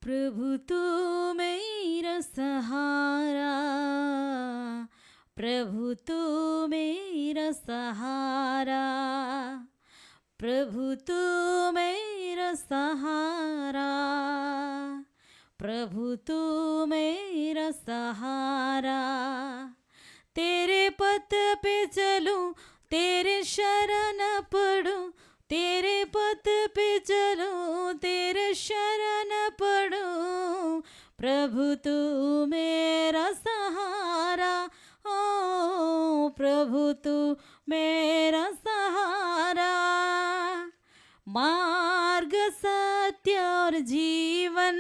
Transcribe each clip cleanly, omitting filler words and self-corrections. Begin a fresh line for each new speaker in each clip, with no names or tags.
प्रभु तू मेरा सहारा, प्रभु तू मेरा सहारा, प्रभु तू मेरा सहारा, प्रभु तू मेरा सहारा। तेरे पथ पे चलूं, तेरे शरण पड़ूं, तेरे पथ पे चलूं, तेरे शरण पड़ूं। प्रभु तू मेरा सहारा, ओ प्रभु तू मेरा सहारा। मार्ग सत्य और जीवन,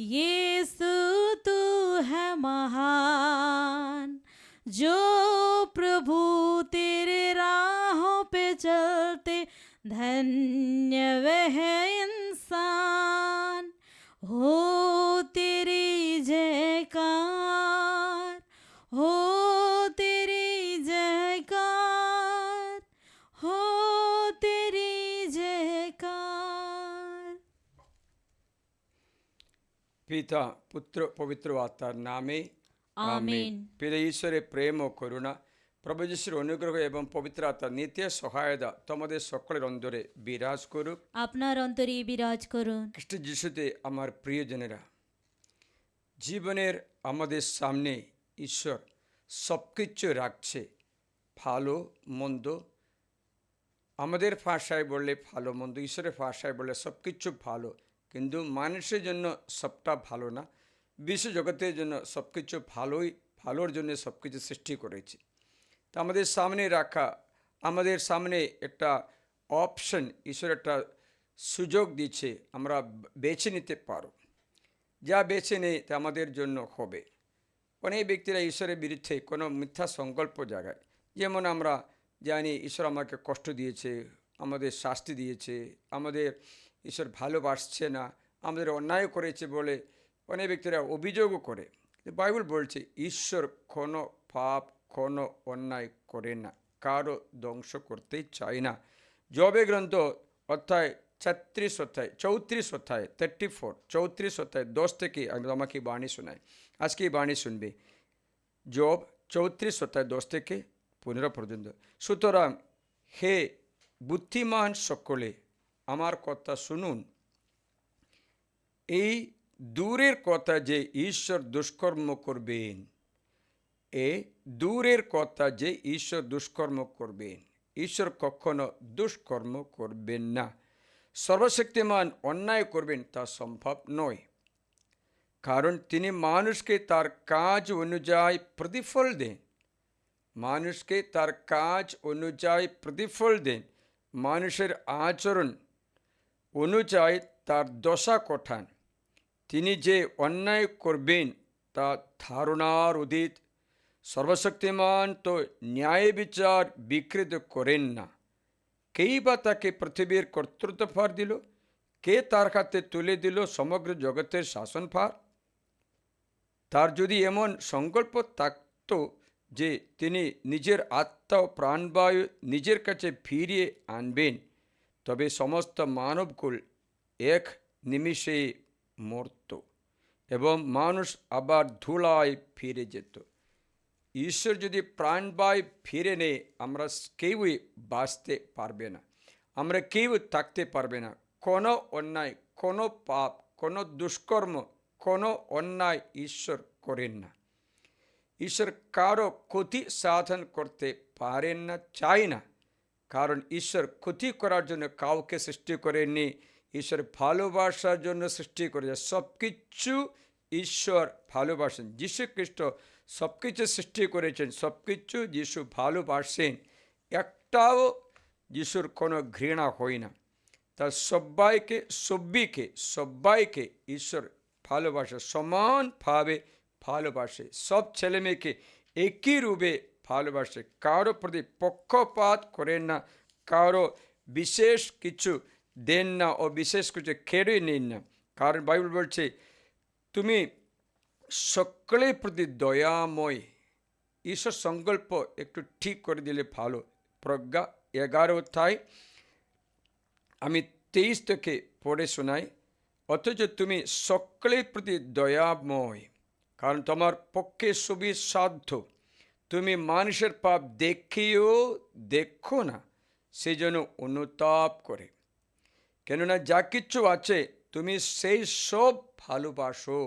यीशु तू है महान। जो प्रभु तेरे राहों पे चलते, धन्य वह इंसान। हो तेरी जयकार, हो तेरी जयकार, हो तेरी जयकार।
পিতা পুত্র পবিত্র আত্মার নামে
আমেন।
পিতা ঈশ্বরের প্রেম ও করুণা, প্রভু যিশুর অনুগ্রহ এবং পবিত্র আত্মার নিত্য সহায়তা তোমাদের সকলের অন্তরে বিরাজ করুক।
আপনার অন্তরে বিরাজ করুন।
খ্রিস্ট যিশুতে আমার প্রিয়জনেরা, জীবনের আমাদের সামনে ঈশ্বর সব কিছু রাখছে, ভালো মন্দ। আমাদের ভাষায় বললে ভালো মন্দ, ঈশ্বরের ভাষায় বললে সব কিছু ভালো, কিন্তু মানুষের জন্য সবটা ভালো না। বিশ্ব জগতের জন্য সব কিছু ভালোর জন্য সব কিছু সৃষ্টি করেছে। তা আমাদের সামনে রাখা, আমাদের সামনে একটা অপশন, ঈশ্বর একটা সুযোগ দিচ্ছে, আমরা বেছে নিতে পারো। যা বেছে নেই তা আমাদের জন্য হবে। অনেক ব্যক্তিরা ঈশ্বরের বিরুদ্ধে কোনো মিথ্যা সংকল্প জাগায়। যেমন আমরা জানি ঈশ্বর আমাকে কষ্ট দিয়েছে, আমাদের শাস্তি দিয়েছে, আমাদের ঈশ্বর ভালোবাসছে না, আমাদের অন্যায় করেছে বলে অনেক ব্যক্তিরা অভিযোগও করে। বাইবেল বলছে ঈশ্বর কোনো পাপ, কোনো অন্যায় করে না, কারো ধ্বংস করতেই চায় না। জবে গ্রন্থ অধ্যায় 34 অধ্যায় 10 থেকে আমি আমাকে বাণী শোনাই। আজকে এই বাণী শুনবে জব 34 অধ্যায় 10 থেকে 15 পর্যন্ত। সুতরাং হে বুদ্ধিমান সকলে আমার কথা শুনুন। এই দূরের কথা যে ঈশ্বর দুষ্কর্ম করবেন, দূরের কথা যে ঈশ্বর দুষ্কর্ম করবেন। ঈশ্বর কখনো দুষ্কর্ম করবেন না। সর্বশক্তিমান অন্যায় করবেন তা সম্ভব নয়, কারণ তিনি মানুষকে তার কাজ অনুযায়ী প্রতিফল দেন। মানুষকে তার কাজ অনুযায়ী প্রতিফল দেন। মানুষের আচরণ অনুযায়ী তার দশা কঠান। তিনি যে অন্যায় করবেন তা ধারণার অতীত। সর্বশক্তিমান তো ন্যায় বিচার বিকৃত করেন না। কেই বা তাকে পৃথিবীর কর্তৃত্বভার দিল? কে তার হাতে তুলে দিল সমগ্র জগতের শাসনভার? তার যদি এমন সংকল্প থাকত যে তিনি নিজের আত্মা ও প্রাণবায়ু নিজের কাছে ফিরিয়ে আনবেন, তবে সমস্ত মানবকুল এক নিমিষে মরত এবং মানুষ আবার ধুলায় ফিরে যেত। ঈশ্বর যদি প্রাণবায়ু ফিরে নেয়, আমরা কেউই বাঁচতে পারবে না, আমরা কেউ থাকতে পারবে না। কোনো অন্যায়, কোনো পাপ, কোনো দুষ্কর্ম, কোনো অন্যায় ঈশ্বর করেন না। ঈশ্বর কারো ক্ষতি সাধন করতে পারেন না, চাই না, কারণ ঈশ্বর ক্ষতি করার জন্য কাউকে সৃষ্টি করেননি। ঈশ্বর ভালোবাসার জন্য সৃষ্টি করেছে। সব কিছু ঈশ্বর ভালোবাসেন। যীশু খ্রিস্ট সব কিছু সৃষ্টি করেছেন, সব কিছু যীশু ভালোবাসেন। একটাও যীশুর কোনো ঘৃণা হয় না। তার সবাইকে ঈশ্বর ভালোবাসে, সমানভাবে ভালোবাসে। সব ছেলে মেয়েকে একই রূপে ভালোবাসে। কারো প্রতি পক্ষপাত করেন না, কারো বিশেষ কিছু দেন না ও বিশেষ কিছু কেড়ে নিন না। কারণ বাইবেল বলছে তুমি সকলের প্রতি দয়াময়। ঈশ্বর সংকল্প একটু ঠিক করে দিলে ভালো। প্রজ্ঞা 11 অধ্যায় আমি 23 থেকে পড়ে শোনাই। অথচ তুমি সকলের প্রতি দয়াময়, কারণ তোমার পক্ষে সুবিসাধ্য। তুমি মানুষের পাপ দেখেও দেখো না, সেই জন্য অনুতাপ করে। কেননা যা কিছু আছে তুমি সেই সব ভালোবাসো।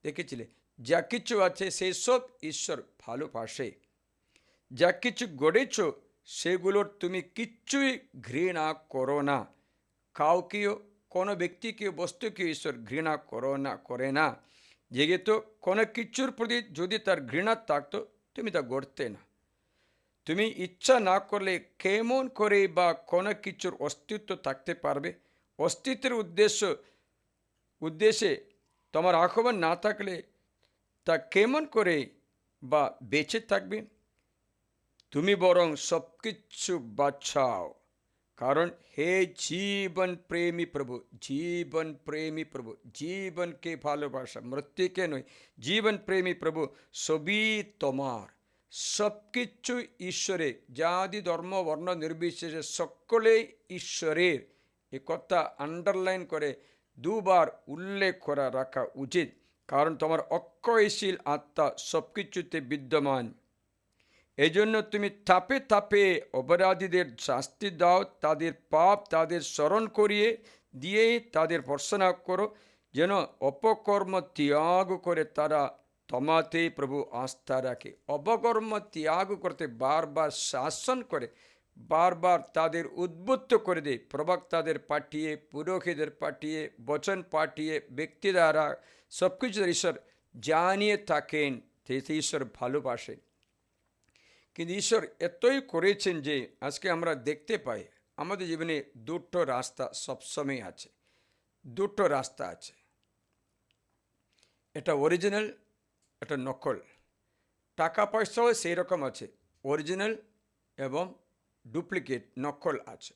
দেখেছিলে, যা কিছু আছে সেই সব ঈশ্বর ভালোবাসে। যা কিছু গড়েছ সেগুলোর তুমি কিচ্ছুই ঘৃণা করো না। কাউকেও, কোনো ব্যক্তিকে, বস্তুকে ঈশ্বর ঘৃণা করে না। যেহেতু কোনো কিছুর প্রতি যদি তার ঘৃণা থাকতো তুমি তা গড়তে না। তুমি ইচ্ছা না করলে কেমন করে বা কোনো কিছুর অস্তিত্ব থাকতে পারবে? অস্তিত্বের উদ্দেশ্যে তোমার আহ্বান না থাকলে তা কেমন করে বা বেঁচে থাকবে? তুমি বরং সব কিছু বাঁচাও, কারণ হে জীবন প্রেমী প্রভু, জীবন প্রেমী প্রভু, জীবনকে ভালোবাসা, মৃত্যুকে নয়, জীবন প্রেমী প্রভু, সবই তোমার। সব কিছু ঈশ্বরের, জাতি ধর্ম বর্ণ নির্বিশেষে সকলেই ঈশ্বরের। এ কথা আন্ডারলাইন করে দুবার উল্লেখ করা রাখা উচিত, কারণ তোমার অক্ষয়শীল আত্মা সব কিছুতে বিদ্যমান। এজন্য তুমি তাপে তাপে অপরাধীদের শাস্তি দাও, তাদের পাপ তাদের স্মরণ করিয়ে দিয়ে তাদের ভর্ৎসনা করো, যেন অপকর্ম ত্যাগ করে তারা তোমাতে প্রভু আস্থা রাখে। অপকর্ম ত্যাগ করতে বারবার শাসন করে, বারবার তাদের উদ্বুদ্ধ করে দেয়, প্রবক্তাদের পাঠিয়ে, পুরোহিতদের পাঠিয়ে, বচন পাঠিয়ে, ব্যক্তি দ্বারা সব কিছু ঈশ্বর জানিয়ে থাকেন, ঈশ্বর ভালোবাসেন। কিন্তু ঈশ্বর এতই করেছেন যে আজকে আমরা দেখতে পাই আমাদের জীবনে দুটো রাস্তা সবসময় আছে। দুটো রাস্তা আছে, এটা অরিজিনাল, এটা নকল। টাকা পয়সাও সেই রকম আছে, অরিজিনাল এবং ডুপ্লিকেট, নকল আছে।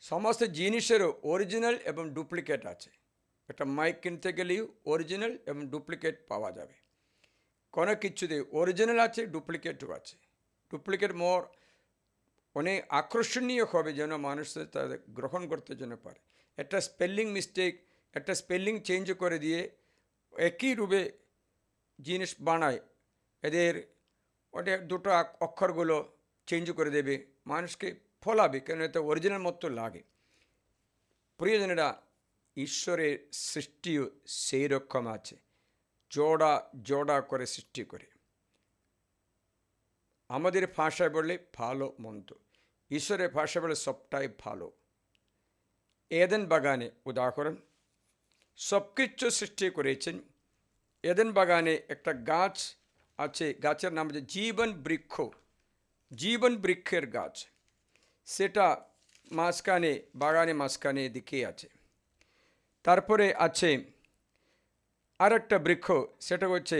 সমস্ত জিনিসেরও অরিজিনাল এবং ডুপ্লিকেট আছে। একটা মাইক কিনতে গেলেও অরিজিনাল এবং ডুপ্লিকেট পাওয়া যাবে। কোনো কিছুতে অরিজিনাল আছে, ডুপ্লিকেটও আছে। ডুপ্লিকেট অনেক আকর্ষণীয় হবে যেন মানুষ তাদের গ্রহণ করতে যেন পারে। একটা স্পেলিং মিস্টেক, একটা স্পেলিং চেঞ্জ করে দিয়ে একই রূপে জিনিস বানায়, এদের ওদের দুটো অক্ষরগুলো চেঞ্জ করে দেবে, মানুষকে ফলাবে, কেন এটা অরিজিনাল মতো লাগে। প্রিয়জনেরা, ঈশ্বরের সৃষ্টিও সেই রকম আছে, জোড়া জোড়া করে সৃষ্টি করে। আমাদের ভাষায় বললে ভালো মন্দ, ঈশ্বরের ভাষায় বলে সবটাই ভালো। এদেন বাগানে উদাহরণ, সব কিছু সৃষ্টি করেছেন। এদেন বাগানে একটা গাছ আছে, গাছের নাম হচ্ছে জীবন বৃক্ষ, জীবন বৃক্ষের গাছ। সেটা মাঝখানে, বাগানে মাঝখানে দিকে আছে। তারপরে আছে আর একটা বৃক্ষ, সেটা হচ্ছে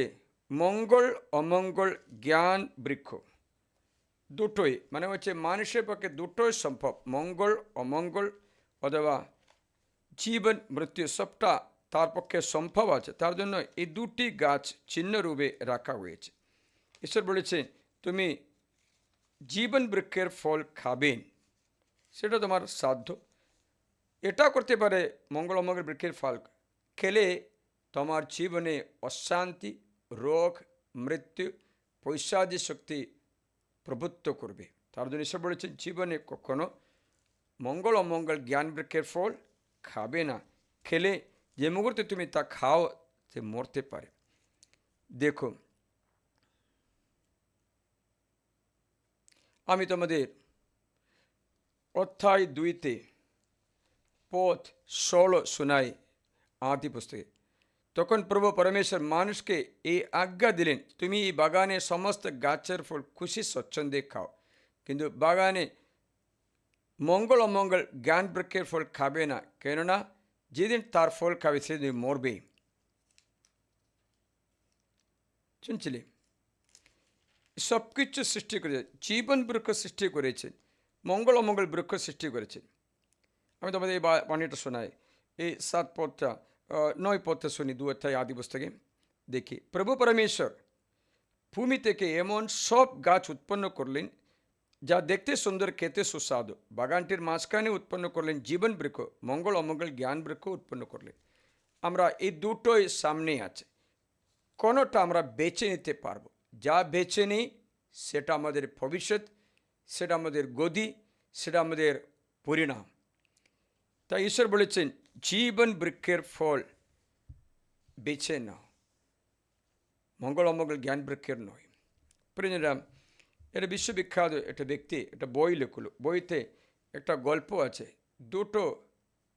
মঙ্গল অমঙ্গল জ্ঞান বৃক্ষ। দুটোই, মানে হচ্ছে মানুষের পক্ষে দুটোই সম্ভব, মঙ্গল অমঙ্গল অথবা জীবন মৃত্যু সবটা তার পক্ষে সম্ভব আছে। তার জন্য এই দুটি গাছ চিহ্ন রূপে রাখা হয়েছে। ঈশ্বর বলেছেন তুমি জীবন বৃক্ষের ফল খাবেন, সেটা তোমার সাধ্য। এটা করতে পারে মঙ্গল অমঙ্গল বৃক্ষের ফল খেলে তোমার জীবনে অশান্তি, রোগ, মৃত্যু, পৈশাচিক শক্তি প্রভুত্ব করবে। তার জন্য ঈশ্বর বলেছেন জীবনে কখনো মঙ্গল অমঙ্গল জ্ঞান বৃক্ষের ফল খাবে না। খেলে যে মুহূর্তে তুমি তা খাও, সে মরতে পারে। দেখো, আমি তোমাদের অধ্যায় 2 পথ 16 শোনাই আদি পুস্তকে। তখন প্রভু পরমেশ্বর মানুষকে এই আজ্ঞা দিলেন, তুমি এই বাগানে সমস্ত গাছের ফল খুশি স্বচ্ছন্দে খাও, কিন্তু বাগানে মঙ্গল অমঙ্গল জ্ঞান বৃক্ষের ফল খাবে না, কেননা যেদিন তার ফল খাবে সেদিন মরবে। শুনছিলে, সব কিছু সৃষ্টি করেছে, জীবন বৃক্ষ সৃষ্টি করেছেন, মঙ্গল অমঙ্গল বৃক্ষ সৃষ্টি করেছেন। আমি তোমাদের এই বাণীটা শোনাই, এই 9 পদটা শুনি 2 অধ্যায় আদি পুস্তকে। দেখি, প্রভু পরমেশ্বর ভূমি থেকে এমন সব গাছ উৎপন্ন করলেন যা দেখতে সুন্দর, খেতে সুস্বাদু। বাগানটির মাঝখানে উৎপন্ন করলেন জীবন বৃক্ষ, মঙ্গল অমঙ্গল জ্ঞান বৃক্ষ উৎপন্ন করলেন। আমরা এই দুটোই সামনে আছে, কোনোটা আমরা বেছে নিতে পারবো। যা বেছে নিই সেটা আমাদের ভবিষ্যৎ, সেটা আমাদের গদি, সেটা আমাদের পরিণাম। তাই ঈশ্বর বলেছেন জীবন বৃক্ষের ফল বেছে নাও, মঙ্গল অমঙ্গল জ্ঞান বৃক্ষের নয়। প্রিয়রা, এটা বিশ্ববিখ্যাত একটা ব্যক্তি একটা বই লিখলো। বইতে একটা গল্প আছে, দুটো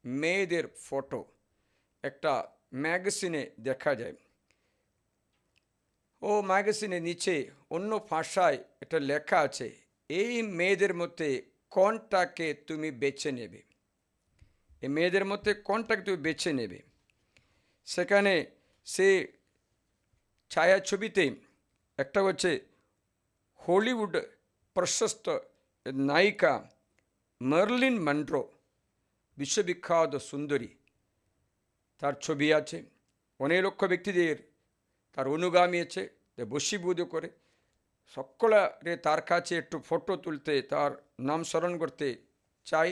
মেয়েদের ফটো একটা ম্যাগাজিনে দেখা যায়। ও ম্যাগাজিনের নিচে অন্য ভাষায় একটা লেখা আছে, এই মেয়েদের মধ্যে কোনটাকে তুমি বেছে নেবে, এই মেয়েদের মধ্যে কোনটাকে তুমি বেছে নেবে। সেখানে সে ছায়াছবিতে একটা হচ্ছে হলিউড প্রশস্ত নায়িকা মার্লিন মনরো, বিশ্ববিখ্যাত সুন্দরী, তার ছবি আছে। অনেক লক্ষ ব্যক্তিদের তার অনুগামী আছে, বশীভূত করে সকলে তার কাছে একটু ফটো তুলতে, তার নাম স্মরণ করতে চাই।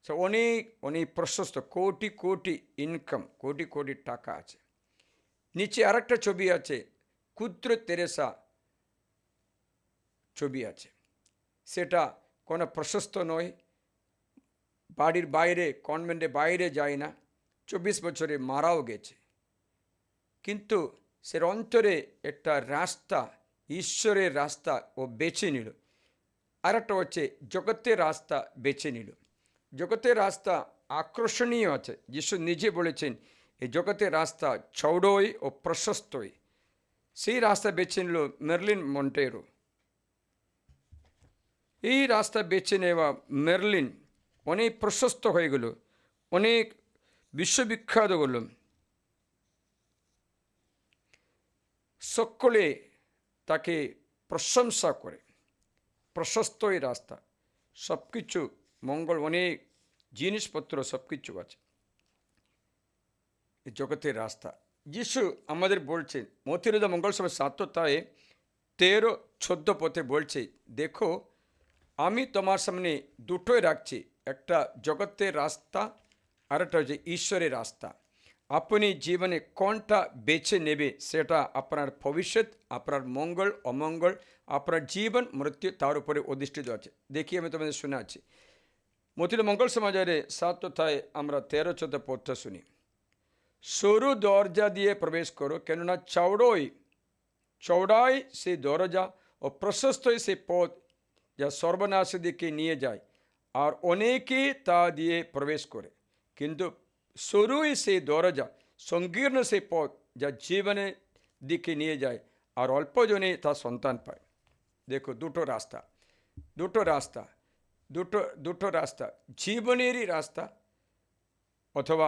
সে অনেক অনেক প্রশস্ত, কোটি কোটি ইনকাম, কোটি কোটি টাকা আছে। নিচে আরেকটা ছবি আছে, ক্ষুদ্র তেরেসা ছবি আছে, সেটা কোনো প্রশস্ত নয়, বাড়ির বাইরে কনভেন্টের বাইরে যায় না, 24 বছরে মারাও গেছে। কিন্তু সে অন্তরে একটা রাস্তা, ঈশ্বরের রাস্তা ও বেছে নিল। আর একটা হচ্ছে জগতের রাস্তা বেছে নিল। জগতের রাস্তা আকর্ষণীয় আছে, যিশু নিজে বলেছেন এই জগতের রাস্তা চৌড়ই ও প্রশস্তই। সেই রাস্তা বেছে নিল মার্লিন মন্টেরো। এই রাস্তা বেছে নেওয়া মার্লিন অনেক প্রশস্ত হয়ে গেল, অনেক বিশ্ববিখ্যাত হল। সকলে তাকে প্রশংসা করে। প্রশস্ত এই রাস্তা, সব কিছু মঙ্গল, অনেক জিনিসপত্র সব কিছু আছে এই জগতের রাস্তা। যিশু আমাদের বলছেন মথিরদা মঙ্গল সভা 7:13-14 পথে বলছে, দেখো আমি তোমার সামনে দুটোই রাখছি, একটা জগতের রাস্তা আর একটা হচ্ছে ঈশ্বরের রাস্তা। আপনি জীবনে কোনটা বেছে নেবে সেটা আপনার ভবিষ্যৎ, আপনার মঙ্গল অমঙ্গল, আপনার জীবন মৃত্যু তার উপরে অধিষ্ঠিত আছে। দেখি আমি তোমাদের শোনাচ্ছি। মথির মঙ্গল সমাজের 7 আমরা 13-14 পথটা শুনি। সরু দরজা দিয়ে প্রবেশ করো, কেননা চৌড়াই সেই দরজা ও প্রশস্তই সেই পথ যা সর্বনাশের দিকে নিয়ে যায়, আর অনেকেই তা দিয়ে প্রবেশ করে। কিন্তু সরুই সেই দরজা, সংকীর্ণ সেই পথ যা জীবনের দিকে নিয়ে যায়, আর অল্পজনে তা সন্তান পায়। দেখো দুটো রাস্তা, দুটো রাস্তা, জীবনেরই রাস্তা অথবা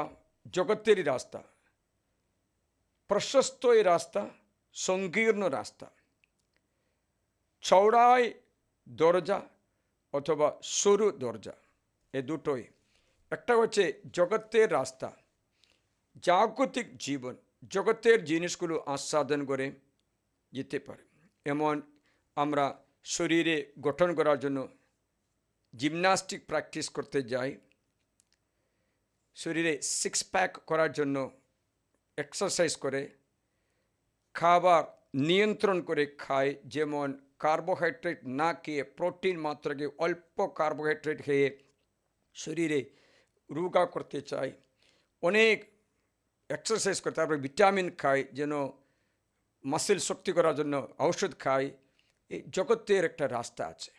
জগতেরই রাস্তা, প্রশস্ত এই রাস্তা, সংকীর্ণ রাস্তা, চৌড়াই দরজা অথবা সরু দরজা, এ দুটোই। একটা হচ্ছে জগতের রাস্তা, জাগতিক জীবন, জগতের জিনিসগুলো আস্বাদন করে যেতে পারে। এমন আমরা শরীরে গঠন করার জন্য জিমন্যাস্টিক প্র্যাকটিস করতে যাই, শরীরে 6 প্যাক করার জন্য এক্সারসাইজ করে, খাবার নিয়ন্ত্রণ করে খায়, যেমন কার্বোহাইড্রেট না খেয়ে প্রোটিন মাত্রাকে অল্প কার্বোহাইড্রেট খেয়ে শরীরে রোগা করতে চাই, অনেক এক্সারসাইজ করে, তারপরে ভিটামিন খাই, যেন মাসেল শক্তি করার জন্য ঔষধ খাই। এই জগতের একটা রাস্তা আছে,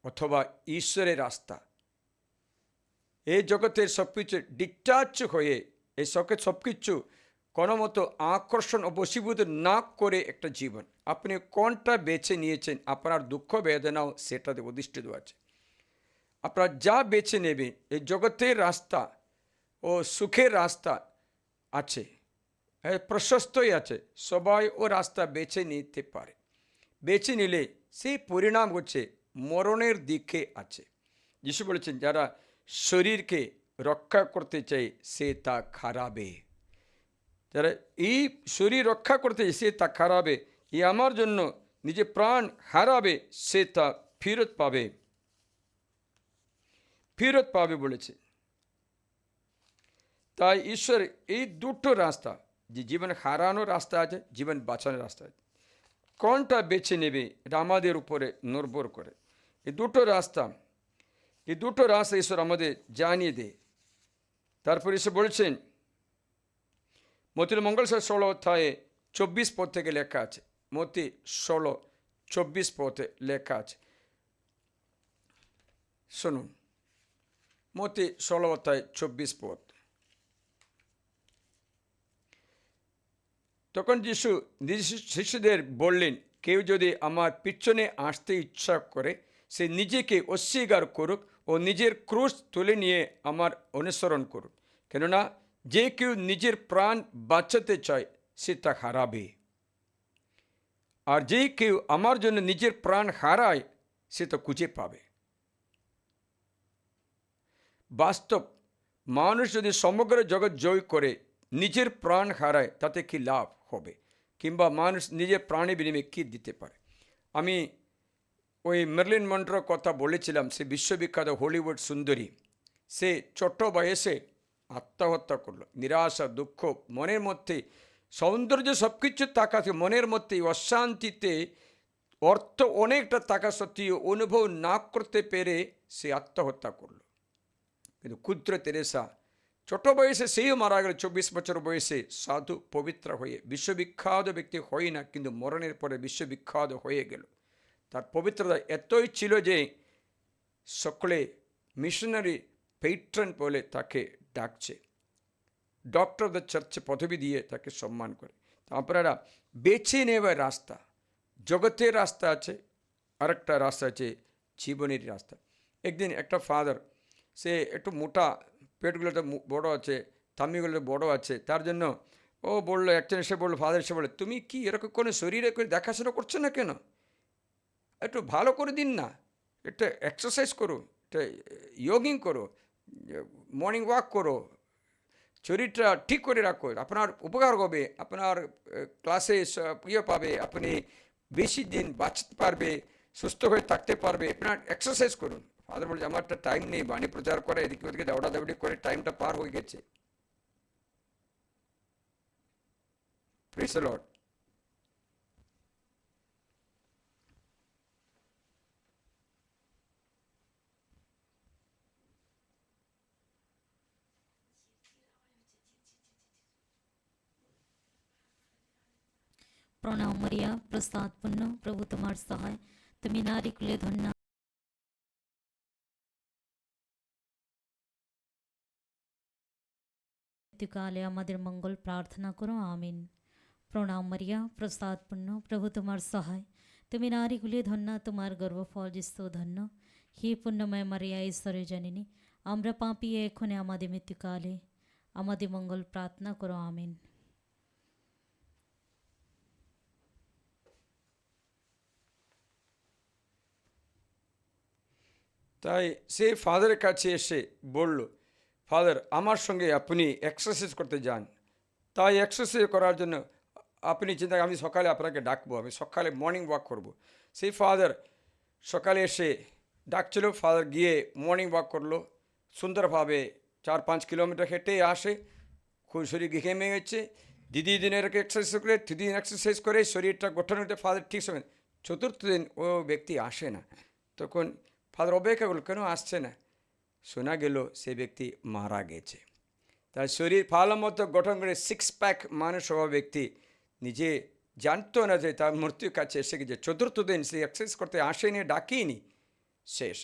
অথবা ঈশ্বরের রাস্তা। এই জগতের সব কিছু ডিটাচ হয়ে, এই সব কিছু কোনো মতো আকর্ষণ ও বশীভূত না করে একটা জীবন। আপনি কোনটা বেছে নিয়েছেন, আপনার দুঃখ বেদনাও সেটাতে অধিষ্ঠিত আছে। আপনার যা বেছে নেবেন, এই জগতের রাস্তা ও সুখের রাস্তা আছে, প্রশস্তই আছে, সবাই ও রাস্তা বেছে নিতে পারে। বেছে নিলে সেই পরিণাম হচ্ছে মরণের দিকে আছে। যিশু বলেছেন যারা শরীরকে রক্ষা করতে চায় সে তা খারাবে, যারা এই শরীর রক্ষা করতে চায় সে তা খারাবে, এই আমার জন্য নিজে প্রাণ হারাবে সে তা ফেরত পাবে বলেছে। তাই ঈশ্বর এই দুটো রাস্তা, যে জীবন হারানোর রাস্তা আছে, জীবন বাঁচানোর রাস্তা আছে, কোনটা বেছে নেবে এটা আমাদের উপরে নির্ভর করে। এই দুটো রাস্তা ঈশ্বর আমাদের জানিয়ে দেয়। তারপর ঈশ্বর বলছেন, মতির মঙ্গল 16:24 পদ থেকে লেখা আছে, মতি 16:24 পদে লেখা আছে, শুনুন। মতি 16:24 পদ। তখন যিশু নিজ শিষ্যদের বললেন, কেউ যদি আমার পিছনে আসতে ইচ্ছা করে, সে নিজেকে অস্বীকার করুক ও নিজের ক্রুশ তুলে নিয়ে আমার অনুসরণ করুক। কেননা যে কেউ নিজের প্রাণ বাঁচাতে চায়, সে তা হারাবে। আর যে কেউ আমার জন্য নিজের প্রাণ হারায়, সে তা খুঁজে পাবে। বাস্তব, মানুষ যদি সমগ্র জগৎ জয় করে নিজের প্রাণ হারায়, তাতে কি লাভ হবে? কিংবা মানুষ নিজের প্রাণের বিনিময়ে কী দিতে পারে? আমি ওই মেরিলিন মনরোর কথা বলেছিলাম, সে বিশ্ববিখ্যাত হলিউড সুন্দরী। সে ছোট বয়সে আত্মহত্যা করলো। নিরাশা, দুঃখ মনের মধ্যে, সৌন্দর্য সব কিছু থাকা, মনের মধ্যে অশান্তিতে, অর্থ অনেকটা থাকা সত্ত্বেও অনুভব না করতে পেরে সে আত্মহত্যা করলো। কিন্তু ক্ষুদ্র তেরেসা ছোট বয়সে সেও মারা গেল, 24 বছর বয়সে, সাধু পবিত্র হয়ে, বিশ্ববিখ্যাত ব্যক্তি হয় না, কিন্তু মরণের পরে বিশ্ববিখ্যাত হয়ে গেল। তার পবিত্রতা এতই ছিল যে সকলে মিশনারি পেট্রন বলে তাকে ডাকছে, ডক্টর অফ দ্য চার্চ পদবি দিয়ে তাকে সম্মান করে। আপনারা বেছে নেওয়ার রাস্তা, জগতের রাস্তা আছে, আরেকটা রাস্তা আছে জীবনের রাস্তা। একদিন একটা ফাদার, সে একটু মোটা, পেটগুলোতে বড় আছে, থামিগুলো বড় আছে, তার জন্য ও বললো, একজন এসে বললো, ফাদার এসে বলে, তুমি কি এরকম কোনো শরীরে করে দেখাশোনা করছো না কেন? একটু ভালো করে দিন না, একটা এক্সারসাইজ করো, একটা ইয়োগিং করো, মর্নিং ওয়াক করো, শরীরটা ঠিক করে রাখো, আপনার উপকার হবে, আপনার ক্লাসে ইয়ে পাবে, আপনি বেশি দিন বাঁচতে পারবে, সুস্থ হয়ে থাকতে পারবে, আপনার এক্সারসাইজ করুন। ফাদার বলছে, আমার একটা টাইম নেই, বাণী প্রচার করে এদিকে ওদিকে দৌড়াদৌড়ি করে টাইমটা পার হয়ে গেছে। Praise the Lord.
প্রণাম মারিয়া, প্রসাদ পূর্ণ, প্রভু তোমার সহায়, তুমি নারী কুলে ধন্য। মৃত্যুকালে আমাদের মঙ্গল প্রার্থনা করো, আমিন। প্রণাম মারিয়া, প্রসাদ পূর্ণ, প্রভু তোমার সহায়, তুমি নারী কুলে ধন্য, তোমার গর্ভফল যিশু ধন্য। হে পুণ্যময় মারিয়া, ঈশ্বরের জননী, আমরা পাপী, এক্ষণে আমাদের মৃত্যুকালে আমাদের মঙ্গল প্রার্থনা করো, আমিন।
তাই সে ফাদারের কাছে এসে বলল, ফাদার, আমার সঙ্গে আপনি এক্সারসাইজ করতে যান। তাই এক্সারসাইজ করার জন্য আপনি চিন্তা, আমি সকালে আপনাকে ডাকবো, আমি সকালে মর্নিং ওয়াক করব। সেই ফাদার সকালে এসে ডাকছিল, ফাদার গিয়ে মর্নিং ওয়াক করলো, সুন্দরভাবে 4-5 কিলোমিটার হেঁটে আসে, খুব শরীর ঘেমে গেছে। দিদি দিনের এক্সারসাইজ করে, দিদিন এক্সারসাইজ করে শরীরটা গঠন হতে ফাদার ঠিক সময়। চতুর্থ দিন ও ব্যক্তি আসে না, তখন ফাদার অপেক্ষা করল, কেন আসছে না? শোনা গেল সে ব্যক্তি মারা গেছে। তার শরীর ভালো মতো গঠন করে 6 প্যাক মানুষ হওয়া ব্যক্তি নিজে জানতো না যে তার মৃত্যুর কাছে এসে গেছে। চতুর্থ দিন সে এক্সারসাইজ করতে আসেনি, ডাকিনি, শেষ।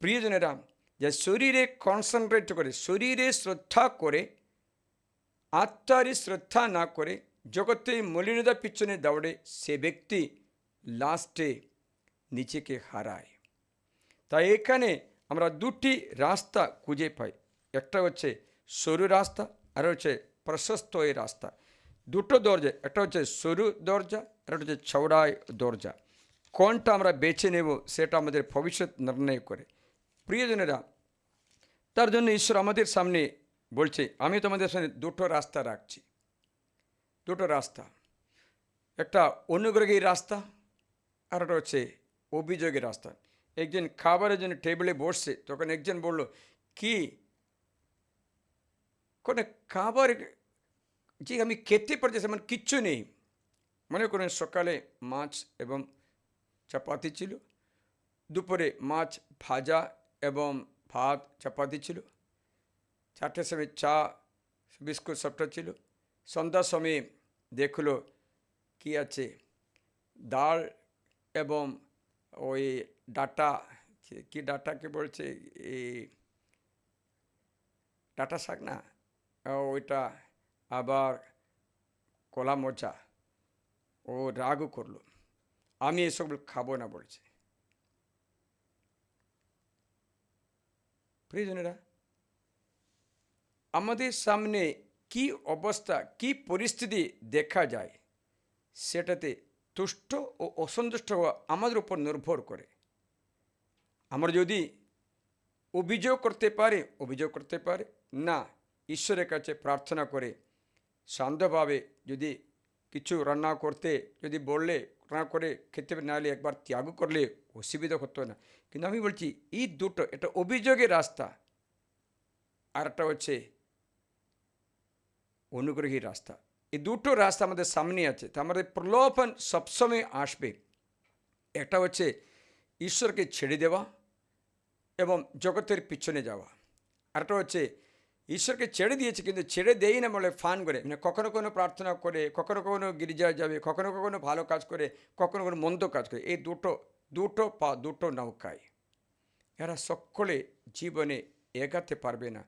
প্রিয়জনেরা, যে শরীরে কনসেন্ট্রেট করে, শরীরে শ্রদ্ধা করে, আত্মারই শ্রদ্ধা না করে জগতে মলিনতার পিছনে দৌড়ে, সে ব্যক্তি লাস্টে নিজেকে হারায়। তাই এখানে আমরা দুটি রাস্তা খুঁজে পাই, একটা হচ্ছে সরু রাস্তা, আর হচ্ছে প্রশস্ত এই রাস্তা। দুটো দরজা, একটা হচ্ছে সরু দরজা, আর একটা হচ্ছে চওড়াই দরজা। কোনটা আমরা বেছে নেব সেটা আমাদের ভবিষ্যৎ নির্ণয় করে। প্রিয়জনেরা, তার জন্য ঈশ্বর আমাদের সামনে বলছে, আমি তোমাদের সামনে দুটো রাস্তা রাখছি, দুটো রাস্তা। একটা অনুগ্রহের রাস্তা, আর একটা হচ্ছে অভিযোগের রাস্তা। একজন খাবারের জন্য টেবিলে বসছে, তখন একজন বলল, কি কোনো খাবার যে আমি খেতে পারছি সেমন কিচ্ছু নেই। মনে করেন সকালে মাছ এবং চাপাতি ছিল, দুপুরে মাছ ভাজা এবং ভাত চাপাতি ছিল, 4টের সময় চা বিস্কুট সবটা ছিল, সন্ধ্যার সময় দেখলো কি আছে, ডাল এবং ওই ডাটা, কি ডাটাকে বলছে, এই ডাটা শাক না, ওইটা, আবার কলা মোচা। ও রাগও করলো, আমি এসব খাবো না বলছে। প্রিয়জনেরা, আমাদের সামনে কি অবস্থা, কি পরিস্থিতি দেখা যায়, সেটাতে তুষ্ট ও অসন্তুষ্ট হওয়া আমাদের উপর নির্ভর করে। আমরা যদি অভিযোগ করতে পারে না, ঈশ্বরের কাছে প্রার্থনা করে শান্তভাবে যদি কিছু রান্না করতে যদি বললে রান্না করে খেতে নাহলে একবার ত্যাগ করলে অসুবিধা হতো না। কিন্তু আমি বলছি এই দুটো, এটা অভিযোগের রাস্তা, আর একটা হচ্ছে অনুগ্রহী রাস্তা। এই দুটো রাস্তা আমাদের সামনে আছে। তা আমাদের প্রলোভন সবসময় আসবে। একটা হচ্ছে ঈশ্বরকে ছেড়ে দেওয়া এবং জগতের পিছনে যাওয়া। আরেকটা হচ্ছে ঈশ্বরকে ছেড়ে দিয়েছে কিন্তু ছেড়ে দেই না বলে ফান করে, মানে কখনো কোনো প্রার্থনা করে, কখনো কখনো গির্জায় যাবে, কখনো কখনো ভালো কাজ করে, কখনো কখনো মন্দ কাজ করে। এই দুটো পা দুটো নৌকায়, এরা সকলে জীবনে এগাতে পারবে না,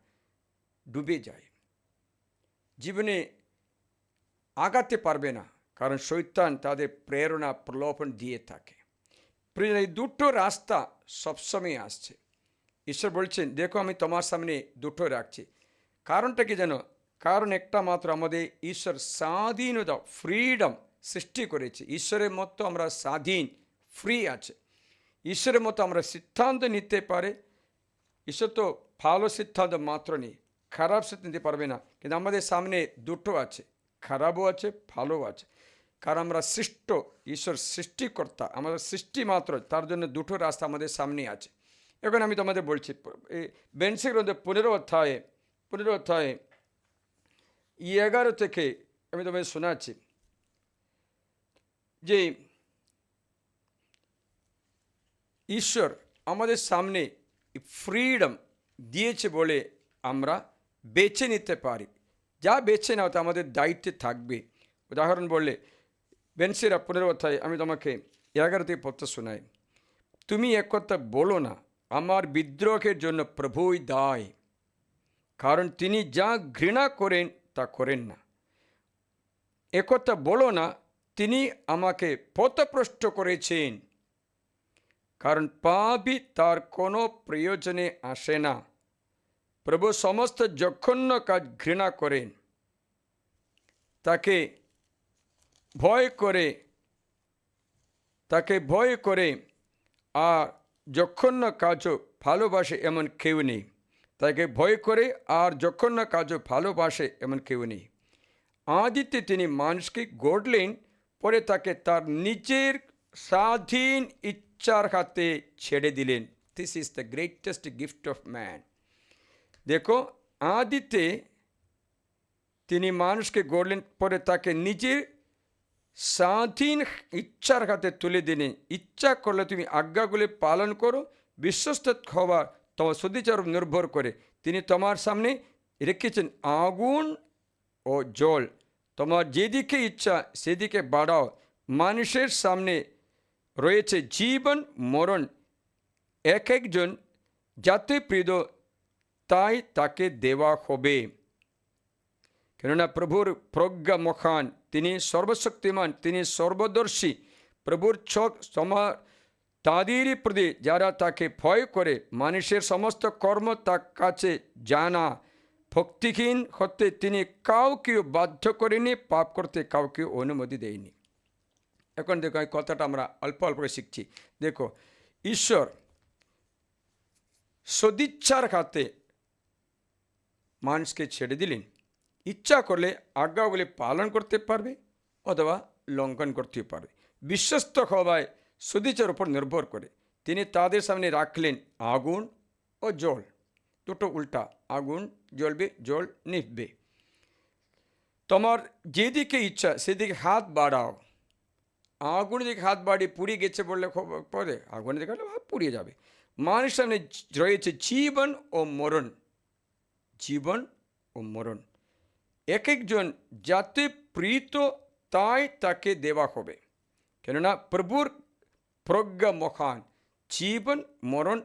ডুবে যায়, জীবনে আগাতে পারবে না, কারণ শয়তান তাদের প্রেরণা প্রলোভন দিয়ে থাকে। এই দুটো রাস্তা সবসময় আসছে। ঈশ্বর বলছেন, দেখো আমি তোমার সামনে দুটো রাখছি। কারণটা কি জানো? কারণ একটা মাত্র, আমাদের ঈশ্বর স্বাধীনতা, ফ্রিডম সৃষ্টি করেছে। ঈশ্বরের মতো আমরা স্বাধীন, ফ্রি আছে। ঈশ্বরের মতো আমরা সিদ্ধান্ত নিতে পারে। ঈশ্বর তো ভালো সিদ্ধান্ত মাত্র নেই, খারাপ সিদ্ধান্ত নিতে পারবে না। কিন্তু আমাদের সামনে দুটো আছে, খারাপও আছে, ভালোও আছে। কারণ আমরা সৃষ্ট, ঈশ্বর সৃষ্টিকর্তা, আমাদের সৃষ্টি মাত্র, তার জন্য দুটো রাস্তা আমাদের সামনে আছে। এখন আমি তোমাদের বলছি, বেনসি গ্রন্থে 15 অধ্যায়ে 11 থেকে আমি তোমাদের শোনাচ্ছি যে ঈশ্বর আমাদের সামনে ফ্রিডম দিয়েছে বলে আমরা বেছে নিতে পারি। যা বেছে নাও তা আমাদের দায়িত্বে থাকবে। উদাহরণ বললে বেনসিরা 15 অধ্যায়ে আমি তোমাকে 11 থেকে পড়তে শোনাই। তুমি এক কথা বলো না, আমার বিদ্রোহের জন্য প্রভুই দায়, কারণ তিনি যা ঘৃণা করেন তা করেন না। একথা বলো না, তিনি আমাকে পথভ্রষ্ট করেছেন, কারণ পাপী তার কোনো প্রয়োজনে আসে না। প্রভু সমস্ত জঘন্য কাজ ঘৃণা করেন, তাকে ভয় করে আর জঘন্য কাজও ভালোবাসে এমন কেউ নেই। তাকে ভয় করে আর জঘন্য কাজও ভালোবাসে এমন কেউ নেই। আদিতে তিনি মানুষকে গড়লেন, পরে তাকে তার নিজের স্বাধীন ইচ্ছার হাতে ছেড়ে দিলেন। This is the greatest gift of man. দেখো, আদিতে তিনি মানুষকে গড়লেন, পরে তাকে নিজের স্বাধীন ইচ্ছার হাতে তুলে দিলেন। ইচ্ছা করলে তুমি আজ্ঞাগুলি পালন করো, বিশ্বস্ত হওয়া তোমার সদিচার নির্ভর করে। তিনি তোমার সামনে রেখেছেন আগুন ও জল, তোমার যেদিকে ইচ্ছা সেদিকে বাড়াও। মানুষের সামনে রয়েছে জীবন মরণ, এক একজন যাতে প্রিয় তাই তাকে দেওয়া হবে। কেননা প্রভুর প্রজ্ঞা মহান, তিনি সর্বশক্তিমান, তিনি সর্বদর্শী। প্রভুর চোখ তাদেরই প্রতি যারা তাকে ভয় করে। মানুষের সমস্ত কর্ম তার কাছে জানা। ভক্তিহীন হতে তিনি কাউকেও বাধ্য করেনি, পাপ করতে কাউকে অনুমতি দেয়নি। এখন দেখো, এই কথাটা আমরা অল্প অল্প করে শিখছি। দেখো, ঈশ্বর সদিচ্ছার হাতে মানুষকে ছেড়ে দিলেন। ইচ্ছা করলে আজ্ঞাগুলি পালন করতে পারবে অথবা লঙ্ঘন করতে পারবে। বিশ্বস্ত হওয়ায় সদিচ্ছার উপর নির্ভর করে তিনি তাদের সামনে রাখলেন আগুন ও জল, দুটো উল্টা, আগুন জ্বলবে, জল নিভবে। তোমার যেদিকে ইচ্ছা সেদিকে হাত বাড়াও। আগুনের দিকে হাত বাড়িয়ে পুড়িয়ে গেছে বললে পরে আগুনের দিকে হাত পুড়িয়ে যাবে। মানুষের সামনে রয়েছে জীবন ও মরণ, জীবন ও মরণ। এক একজন যাতে প্রীত তাই তাকে দেওয়া হবে, কেননা প্রভুর প্রজ্ঞা মহান। জীবন মরণ,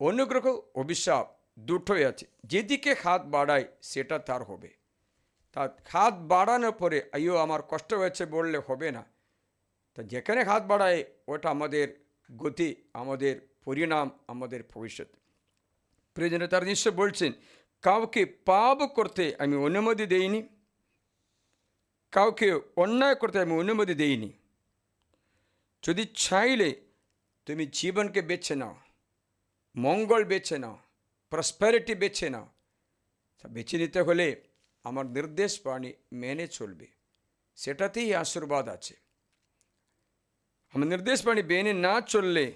অনুগ্রহ অভিশাপ দুটোই আছে। যেদিকে হাত বাড়ায় সেটা তার হবে। তার হাত বাড়ানোর পরে আইও আমার কষ্ট হয়েছে বললে হবে না। তা যেখানে হাত বাড়ায় ওটা আমাদের গতি, আমাদের পরিণাম, আমাদের ভবিষ্যৎ। প্রয়োজনে তার নিশ্চয় বলছেন, কাউকে পাপ করতে আমি অনুমতি দেইনি, কাউকে অন্যায় করতে আমি অনুমতি দেইনি। যদি চাইলে তুমি জীবনকে বেছে নাও, মঙ্গল বেছে নাও, প্রসপ্যারিটি বেছে নাও। তা বেছে নিতে হলে আমার নির্দেশ বাণী মেনে চলবে, সেটাতেই আশীর্বাদ আছে। আমার নির্দেশ বাণী মেনে না চললে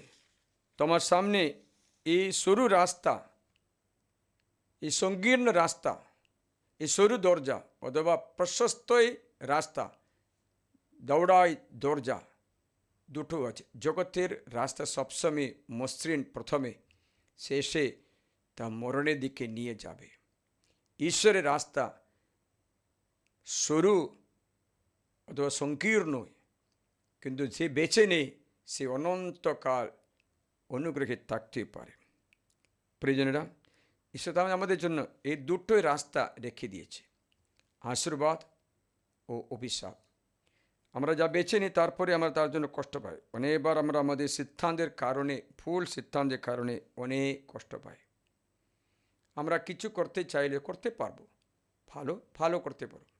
তোমার সামনে এই সরু রাস্তা, এই সংকীর্ণ রাস্তা, এই সরু দরজা অথবা প্রশস্তই রাস্তা, দৌড়াই দরজা দুটো আছে। জগতের রাস্তা সবসময় মসৃণ প্রথমে, শেষে তা মরণের দিকে নিয়ে যাবে। ঈশ্বরের রাস্তা সরু অথবা সংকীর্ণ, কিন্তু যে বেছে নেই সে অনন্তকাল অনুগ্রহে থাকতে পারে। প্রিয়জনেরা, ঈশ্বর আমাদের জন্য এই দুটোই রাস্তা রেখে দিয়েছে, আশীর্বাদ ও অভিশাপ। আমরা যা বেছে নিই তারপরে আমরা তার জন্য কষ্ট পাই। অনেকবার আমরা আমাদের সিদ্ধান্তের কারণে, ভুল সিদ্ধান্তের কারণে অনেক কষ্ট পাই। আমরা কিছু করতে চাইলে করতে পারবো, ভালো ভালো করতে পারবো,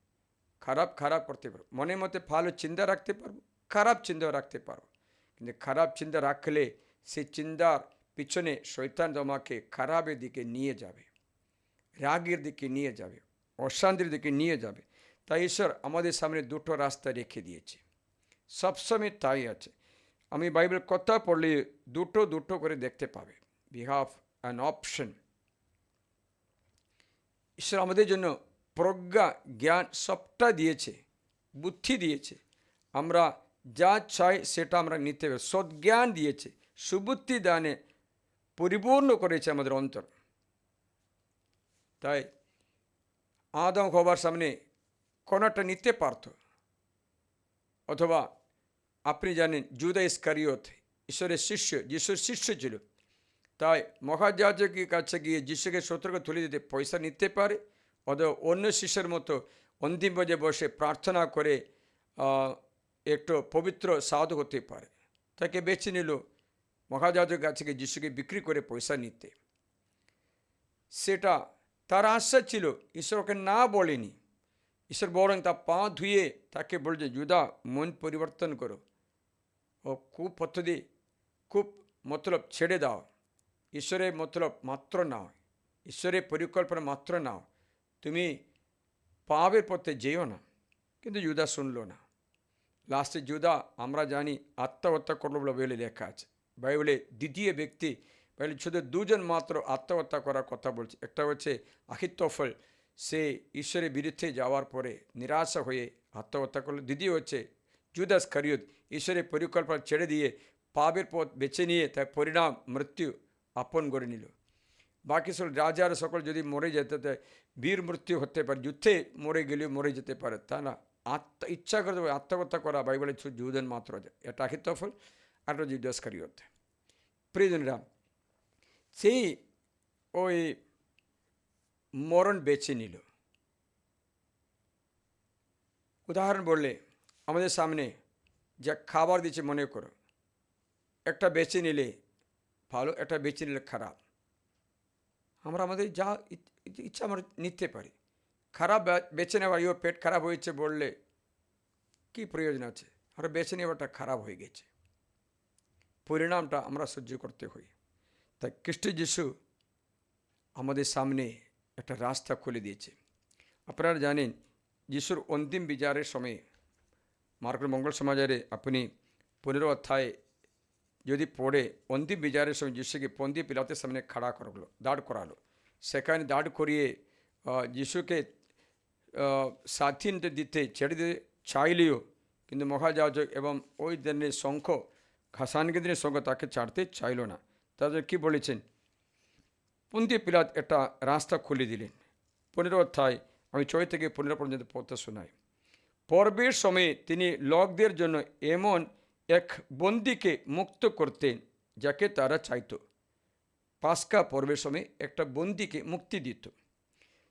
খারাপ খারাপ করতে পারবো। মনের মধ্যে ভালো চিন্তা রাখতে পারবো, খারাপ চিন্তাও রাখতে পারবো। কিন্তু খারাপ চিন্তা রাখলে সেই চিন্তার পিছনে শয়তান তোমাকে খারাপের দিকে নিয়ে যাবে, রাগের দিকে নিয়ে যাবে, অশান্তির দিকে নিয়ে যাবে। তাই ঈশ্বর আমাদের সামনে দুটো রাস্তা রেখে দিয়েছে, সবসময় তাই আছে। আমি বাইবেল কথা পড়লে দুটো দুটো করে দেখতে পাবে। We have an option. ঈশ্বর আমাদের জন্য প্রজ্ঞা, জ্ঞান সবটা দিয়েছে, বুদ্ধি দিয়েছে। আমরা যা চাই সেটা আমরা নিতে হবে। সদ্জ্ঞান দিয়েছে, সুবুদ্ধি দানে পরিপূর্ণ করেছে আমাদের অন্তর। তাই আদম হবার সামনে কোনটা নিতে পারত, অথবা আপনি জানেন জুদা ইস্কারিয়ত ঈশ্বরের শিষ্য, যিশুর শিষ্য ছিল। তাই মহাযাজকের কাছে গিয়ে যিশুকে সতর্ক তুলে দিতে পয়সা নিতে পারে, অথবা অন্য শিষ্যের মতো অন্তিম পর্যায়ে বসে প্রার্থনা করে একটু পবিত্র সাধু হতে পারে। তাকে বেছে নিল মহাযাজকের কাছে গিয়ে যিশুকে বিক্রি করে পয়সা নিতে। সেটা তার আশা ছিল, ঈশ্বরকে না বলেনি। ঈশ্বর বলেন তার পা ধুয়ে তাকে বলছে, জুদা মন পরিবর্তন করো, ও খুব পদ্ধতি, খুব মতলব ছেড়ে দাও, ঈশ্বরের মতলব মাত্র নাও, ঈশ্বরের পরিকল্পনা মাত্র নাও, তুমি পাপের পথে যেও না। কিন্তু জুদা শুনল না। লাস্টে জুদা আমরা জানি আত্মহত্যা করলো বলে লেখা আছে বাইবেলে। দ্বিতীয় ব্যক্তি বাইবেলে শুধু দুজন মাত্র আত্মহত্যা করার কথা বলছে। একটা হচ্ছে আখিতোফেল, সে ঈশ্বরের বিরুদ্ধে যাওয়ার পরে নিরাশা হয়ে আত্মহত্যা করলো। দ্বিতীয় হচ্ছে জুদা ইস্কারিয়ত, ঈশ্বরের পরিকল্পনা ছেড়ে দিয়ে পাপের পথ বেছে নিয়ে তার পরিণাম মৃত্যু আপন করে নিল। বাকি সব রাজার সকল যদি মরে যেতে, বীর মৃত্যু হতে পারে, যুদ্ধে মরে গেলেও মরে যেতে পারে, তা না ইচ্ছা করে আত্মহত্যা করা বাইবেলে জুদেন মাত্র। এটা আখিতোফেল, আর জুদা ইস্কারিয়ত। প্রিয়জনেরা, সেই ওই মরণ বেছে নিল। উদাহরণ বললে আমাদের সামনে যা খাবার দিচ্ছে, মনে করো একটা বেছে নিলে ভালো, একটা বেছে নিলে খারাপ। আমরা আমাদের যা ইচ্ছা আমরা নিতে পারি। খারাপ বেছে নেওয়ার ইয়ে পেট খারাপ হয়েছে বললে কি প্রয়োজন আছে? আমরা বেছে নেওয়াটা খারাপ হয়ে গেছে, পরিণামটা আমরা সহ্য করতে হই। তাই খ্রিস্ট যিশু আমাদের সামনে একটা রাস্তা খুলে দিয়েছে। আপনারা জানেন যিশুর অন্তিম বিচারের সময়ে মার্কের মঙ্গল সমাচারে আপনি 15 অধ্যায়ে যদি পড়ে, অন্তিম বিচারের সময় যিশুকে পন্তি পিলাতের সামনে দাঁড় করালো। সেখানে দাঁড় করিয়ে যিশুকে স্বাধীনতা দিতে ছেড়ে দিতে চাইলেও কিন্তু মহাযাজক এবং ওই দিনের শঙ্খ সাংঘাতিক শঙ্খ তাকে ছাড়তে চাইল না। তাদের কি বলেছেন? পন্তিয়া পিলাত একটা রাস্তা খুলে দিলেন। 15 অধ্যায় আমি 6 থেকে 15 পর্যন্ত পড়তে শোনাই। পর্বের সময়ে তিনি লোকদের জন্য এমন এক বন্দীকে মুক্ত করতেন যাকে তারা চাইত। পাস্কা পর্বের সময় একটা বন্দীকে মুক্তি দিত।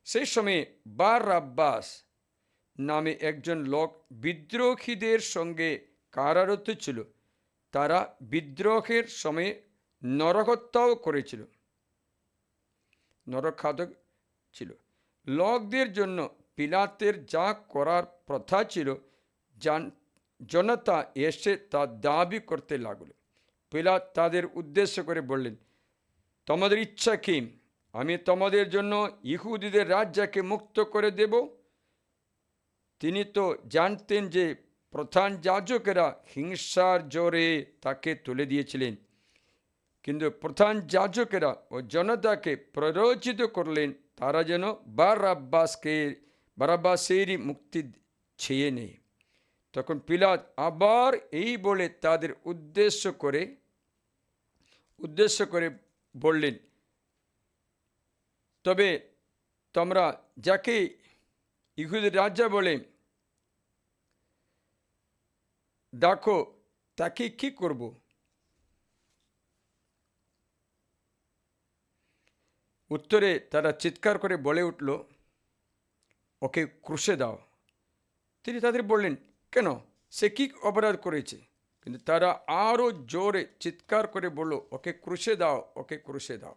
সেই সময়ে বারআব্বাস নামে একজন লোক বিদ্রোহীদের সঙ্গে কারারত ছিল। তারা বিদ্রোহের সময়ে নরহত্যাও করেছিল, নরখাতক ছিল। লোকদের জন্য পিলাতের যা করার প্রথা ছিল জনতা এসে তা দাবি করতে লাগল। পিলাত তাদের উদ্দেশ্য করে বললেন, তোমাদের ইচ্ছা কি? আমি তোমাদের জন্য ইহুদিদের রাজাকে মুক্ত করে দেব। তিনি তো জানতেন যে প্রধান যাজকেরা হিংসার জোরে তাকে তুলে দিয়েছিলেন, কিন্তু প্রধান যাজকেরা ও জনতাকে প্ররোচিত করলেন তারা যেন বারাব্বাসেরই মুক্তি ছেয়ে নেয়। তখন পিলাত আবার এই বলে তাদের উদ্দেশ্য করে বললেন, তবে তোমরা যাকে ইহুদির রাজা বলে দেখো তাকে কি করব? উত্তরে তারা চিৎকার করে বলে উঠল, ওকে ক্রুশে দাও। তিনি তাদের বললেন, কেন? সে কি অপরাধ করেছে? কিন্তু তারা আরও জোরে চিৎকার করে বলল, ওকে ক্রুশে দাও, ওকে ক্রুশে দাও।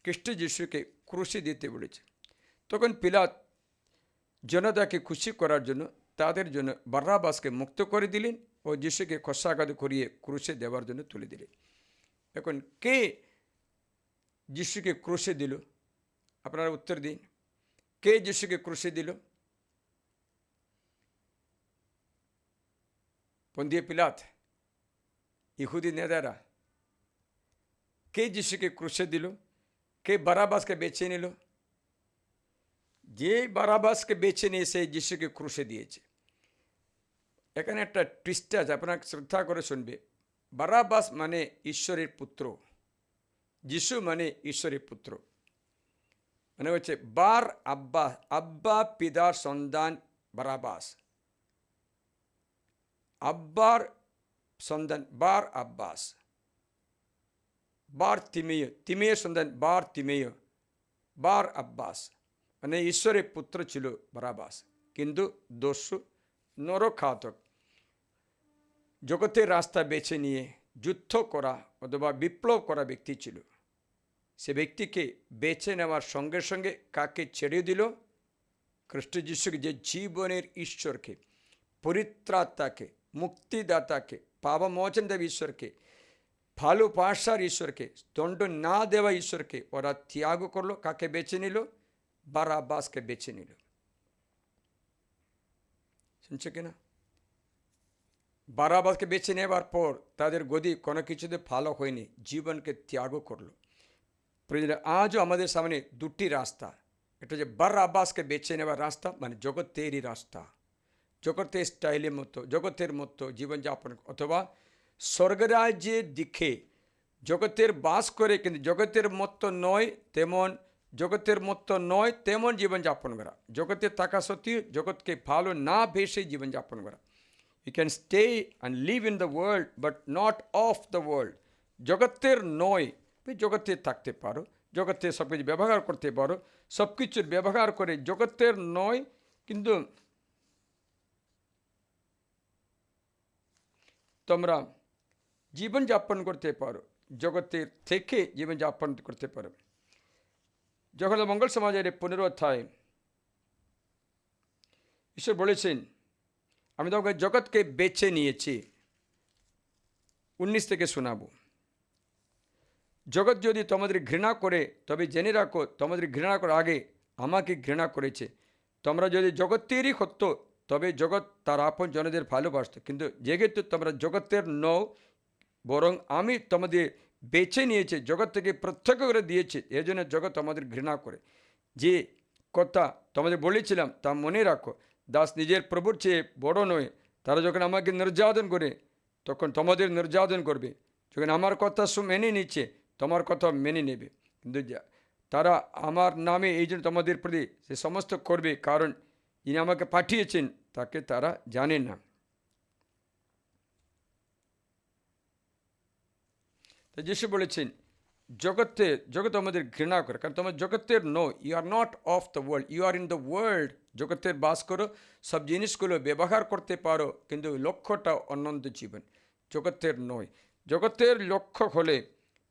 খ্রিস্ট যিশুকে ক্রুশে দিতে বলেছে। তখন পিলাত জনতাকে খুশি করার জন্য তাদের জন্য বারআব্বাসকে মুক্ত করে দিলেন ও যিশুকে খোসাঘাত করিয়ে ক্রুশে দেওয়ার জন্য তুলে দিলেন। এখন কে যিশুকে ক্রুশে দিল? আপনারা উত্তর দিন। কে যিশুকে ক্রুশে দিল? পন্তিয়া পিলাত? ইহুদি নেতারা? কে যিশুকে ক্রুশে দিল? কে বারআব্বাসকে বেছে নিল? যে বারআব্বাসকে বেছে নিয়ে সেই যিশুকে ক্রুশে দিয়েছে। এখানে একটা টুইস্ট আছে, আপনারা শ্রদ্ধা করে শুনবে। বারআব্বাস মানে ঈশ্বরের পুত্র, যিশু মানে ঈশ্বরের পুত্র। মানে হচ্ছে আব্বা পিতার সন্তান বারআব্বাস, আব্বার সন্তান বারআব্বাস। তিমেয় সন্তান বারআব্বাস, মানে ঈশ্বরের পুত্র ছিল বারআব্বাস, কিন্তু দস্যু, নরখাতক, জগতের রাস্তা বেছে নিয়ে যুদ্ধ করা অথবা বিপ্লব করা ব্যক্তি ছিল। সে ব্যক্তিকে বেছে নেওয়ার সঙ্গে সঙ্গে কাকে ছেড়ে দিল? খ্রিস্ট যিশুকে, যে জীবনের ঈশ্বরকে, পরিত্রাতাকে, মুক্তিদাতাকে, পাপমোচনদাতা ঈশ্বরকে, ভালোবাসার ঈশ্বরকে, দণ্ড না দেওয়া ঈশ্বরকে ওরা ত্যাগ করলো। কাকে বেছে নিল? বারআব্বাসকে বেছে নিল। শুনছে কিনা? বারআব্বাসকে বেছে নেবার পর তাদের গদি কোনো কিছুতে ভালো হয়নি, জীবনকে ত্যাগ করলো। আজও আমাদের সামনে দুটি রাস্তা। এটা যে বারআব্বাসকে বেছে নেওয়ার রাস্তা, মানে জগতেরই রাস্তা, জগতের স্টাইলের মতো, জগতের মতো জীবনযাপন, অথবা স্বর্গরাজ্যের দিকে জগতের বাস করে কিন্তু জগতের মতো নয় তেমন জীবনযাপন করা। জগতে থাকা সত্ত্বেও জগৎকে ভালো না বেসে জীবনযাপন করা। You can stay and live in the world but not of the world. জগতের নয়, জগতে থাকতে পারো, জগতে সব কিছু ব্যবহার করতে পারো, সব কিছুর ব্যবহার করে জগতের নয়, কিন্তু তোমরা জীবনযাপন করতে পারো, জগতের থেকে জীবনযাপন করতে পারো। যখন মঙ্গল সমাজের 15 অধ্যায় ঈশ্বর বলেছেন, আমি তোমাকে জগৎকে বেছে নিয়েছি। 19 থেকে শোনাবো। জগৎ যদি তোমাদের ঘৃণা করে তবে জেনে রাখো তোমাদের ঘৃণা করার আগে আমাকে ঘৃণা করেছে। তোমরা যদি জগতেরই হতো তবে জগৎ তার আপন জনদের ভালোবাসত, কিন্তু যেহেতু তোমরা জগতের নও বরং আমি তোমাদের বেছে নিয়েছে, জগৎ থেকে প্রত্যক্ষ করে দিয়েছে, এর জন্য জগৎ আমাদের ঘৃণা করে। যে কথা তোমাদের বলেছিলাম তা মনে রাখো, দাস নিজের প্রভুর চেয়ে বড় নয়। তারা যখন আমাকে নির্যাতন করে তখন তোমাদের নির্যাতন করবে, যখন আমার কথা মেনে নিচ্ছে তোমার কথা মেনে নেবে। কিন্তু তারা আমার নামে এই জন্য তোমাদের প্রতি সে সমস্ত করবে, কারণ যিনি আমাকে পাঠিয়েছেন তাকে তারা জানে না। তো যিশু বলেছেন জগৎ আমাদের ঘৃণা করে, কারণ তোমার জগতের no, you are not of the world, you are in the world. জগতের বাস করো, সব জিনিসগুলো ব্যবহার করতে পারো, কিন্তু লক্ষ্যটা অনন্ত জীবন, জগতের নয়। জগতের লক্ষ্য হলে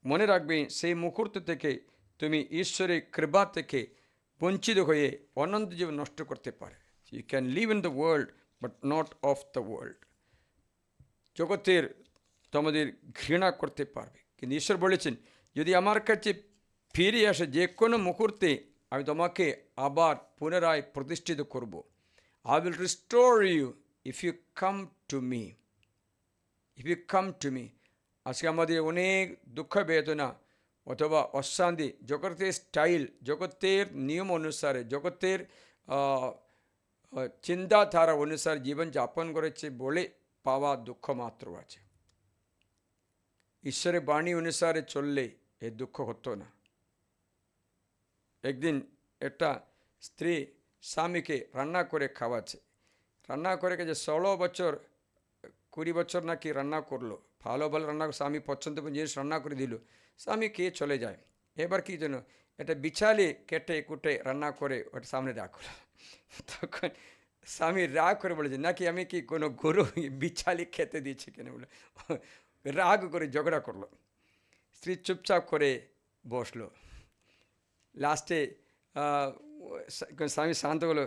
মনে রাখবে সেই মুহূর্ত থেকে তুমি ঈশ্বরের কৃপা থেকে বঞ্চিত হয়ে অনন্ত জীবন নষ্ট করতে পারে। You can live in the world but not of the world. জগতের তোমাদের ঘৃণা করতে পারবে, কিন্তু ঈশ্বর বলেছেন যদি আমার কাছে ফিরে আসে যে কোনো মুহূর্তে আমি তোমাকে আবার পুনরায় প্রতিষ্ঠিত করব। I will restore you if you come to me, if you come to me. আজকে আমাদের অনেক দুঃখ বেদনা অথবা অশান্তি জগতের স্টাইল, জগতের নিয়ম অনুসারে, জগতের চিন্তাধারা অনুসারে জীবনযাপন করেছে বলে পাওয়া দুঃখ মাত্র আছে। ঈশ্বরের বাণী অনুসারে চললে এ দুঃখ হতো না। একদিন একটা স্ত্রী স্বামীকে রান্না করে খাওয়াচ্ছে, রান্না করে যে 16 বছর 20 বছর নাকি রান্না করলো, ভালো ভালো রান্না, স্বামী পছন্দ জিনিস রান্না করে দিল, স্বামী খেয়ে চলে যায়। এবার কি জন্য এটা বিছালে কেটে কুটে রান্না করে ওটা সামনে রাখলো। তখন স্বামী রাগ করে বলেছে নাকি আমি কি কোনো গরু বিছালি খেতে দিয়েছি কেন বলে রাগ করে ঝগড়া করলো। স্ত্রী চুপচাপ করে বসলো। লাস্টে স্বামী শান্ত হলো,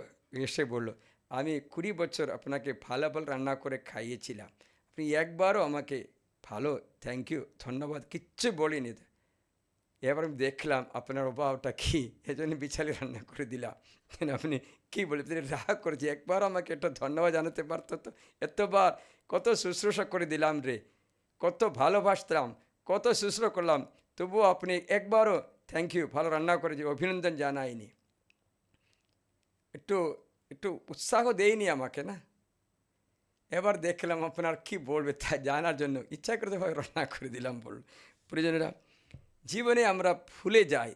এসে বললো আমি 20 বছর আপনাকে ভালো ভালো রান্না করে খাইয়েছিলাম, আপনি একবারও আমাকে ভালো থ্যাংক ইউ ধন্যবাদ কিচ্ছু বলিনি। এবার আমি দেখলাম আপনার অভাবটা কী, এজন্য বিছালি রান্না করে দিলাম। আপনি কী বলে রাগ করেছি, একবার আমাকে একটা ধন্যবাদ জানাতে পারতো তো, এতবার কত শুশ্রূষা করে দিলাম রে, কত ভালোবাসতাম, কত শুশ্রূষা করলাম, তবুও আপনি একবারও থ্যাংক ইউ ভালো রান্না করেছি অভিনন্দন জানায়নি, একটু একটু উৎসাহ দেয়নি আমাকে না। এবার দেখলাম আপনার কি বলবে তা জানার জন্য ইচ্ছা করতে ভাবে রান্না করে দিলাম বলল। প্রিয়জনেরা, জীবনে আমরা ভুলে যাই,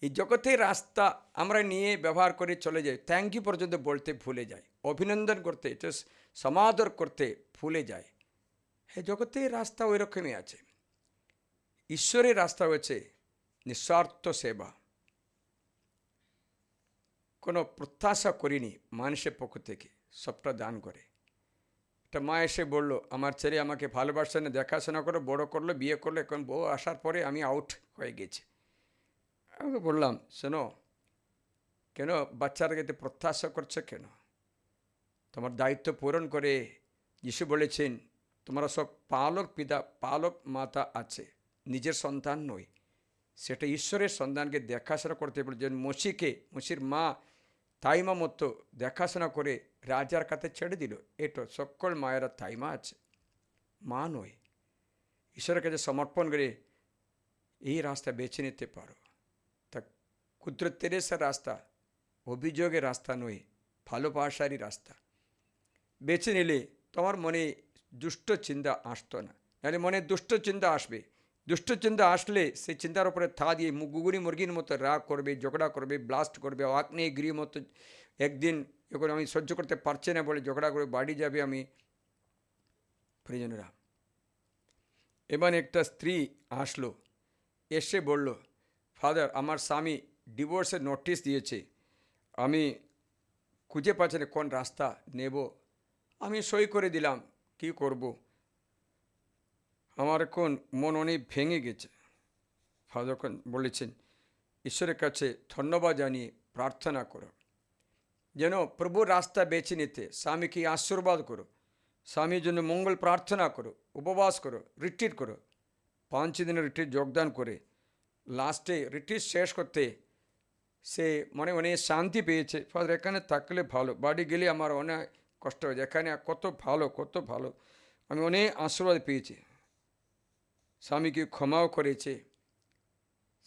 এই জগতের রাস্তা আমরা নিয়ে ব্যবহার করে চলে যাই, থ্যাংক ইউ পর্যন্ত বলতে ভুলে যাই, অভিনন্দন করতে, এটা সমাদর করতে ভুলে যাই। হ্যাঁ, জগতের রাস্তা ওই রকমই আছে। ঈশ্বরের রাস্তা হয়েছে নিঃস্বার্থ সেবা, কোনো প্রত্যাশা করিনি মানুষের পক্ষ থেকে, সবটা দান করে। একটা মা এসে বললো আমার ছেলে আমাকে ভালোবাসে না, দেখাশোনা করে বড় করলো, বিয়ে করলো, এখন বউ আসার পরে আমি আউট হয়ে গেছি। আমি বললাম শোনো, কেন বাচ্চার কাছে প্রত্যাশা করছো কেন? তোমার দায়িত্ব পূরণ করে। যিশু বলেছেন তোমরা সব পালক পিতা পালক মাতা আছে, নিজের সন্তান নয়, সেটা ঈশ্বরের সন্তানকে দেখাশোনা করতে বলেছেন। মসির মা তাইমা মতো দেখাশোনা করে রাজার কাছে ছেড়ে দিল। এটা সকল মায়েরা তাইমা আছে, মা নয়। ঈশ্বরের কাছে সমর্পণ করে এই রাস্তা বেছে নিতে পারো। তা ক্ষুদ্র তেরেসার রাস্তা অভিযোগের রাস্তা নয়, ভালোবাসারই রাস্তা বেছে নিলে তোমার মনে দুষ্ট চিন্তা আসতো না। নাহলে মনে দুষ্ট চিন্তা আসবে, দুষ্ট চিন্তা আসলে সেই চিন্তার উপরে থা দিয়ে গুগুনি মুরগির মতো রাগ করবে, ঝগড়া করবে, ব্লাস্ট করবে, আগ্নেয়গিরির মতো একদিন যখন আমি সহ্য করতে পারছি না বলে ঝগড়া করে বাড়ি যাবে। আমি প্রিয়জনেরা, এবার একটা স্ত্রী আসলো, এসে বলল ফাদার আমার স্বামী ডিভোর্সের নোটিশ দিয়েছে, আমি খুঁজে পাচ্ছি না কোন রাস্তা নেব। আমি সই করে দিলাম, কি করব, আমার এখন মন অনেক ভেঙে গেছে। ফাদার বলেছেন ঈশ্বরের কাছে ধন্যবাদ জানিয়ে প্রার্থনা করো, যেন প্রভুর রাস্তা বেছে নিতে স্বামীকে আশীর্বাদ করো, স্বামীর জন্য মঙ্গল প্রার্থনা করো, উপবাস করো, রিট্রিট করো। 5 দিনের রিট্রিট যোগদান করে লাস্টে রিট্রিট শেষ করতে সে মনে অনেক শান্তি পেয়েছে। ফাদার এখানে থাকলে ভালো, বাড়ি গেলে আমার অনেক কষ্ট হয়েছে, এখানে কত ভালো, কত ভালো, আমি অনেক আশীর্বাদ পেয়েছি। স্বামীকে ক্ষমাও করেছে।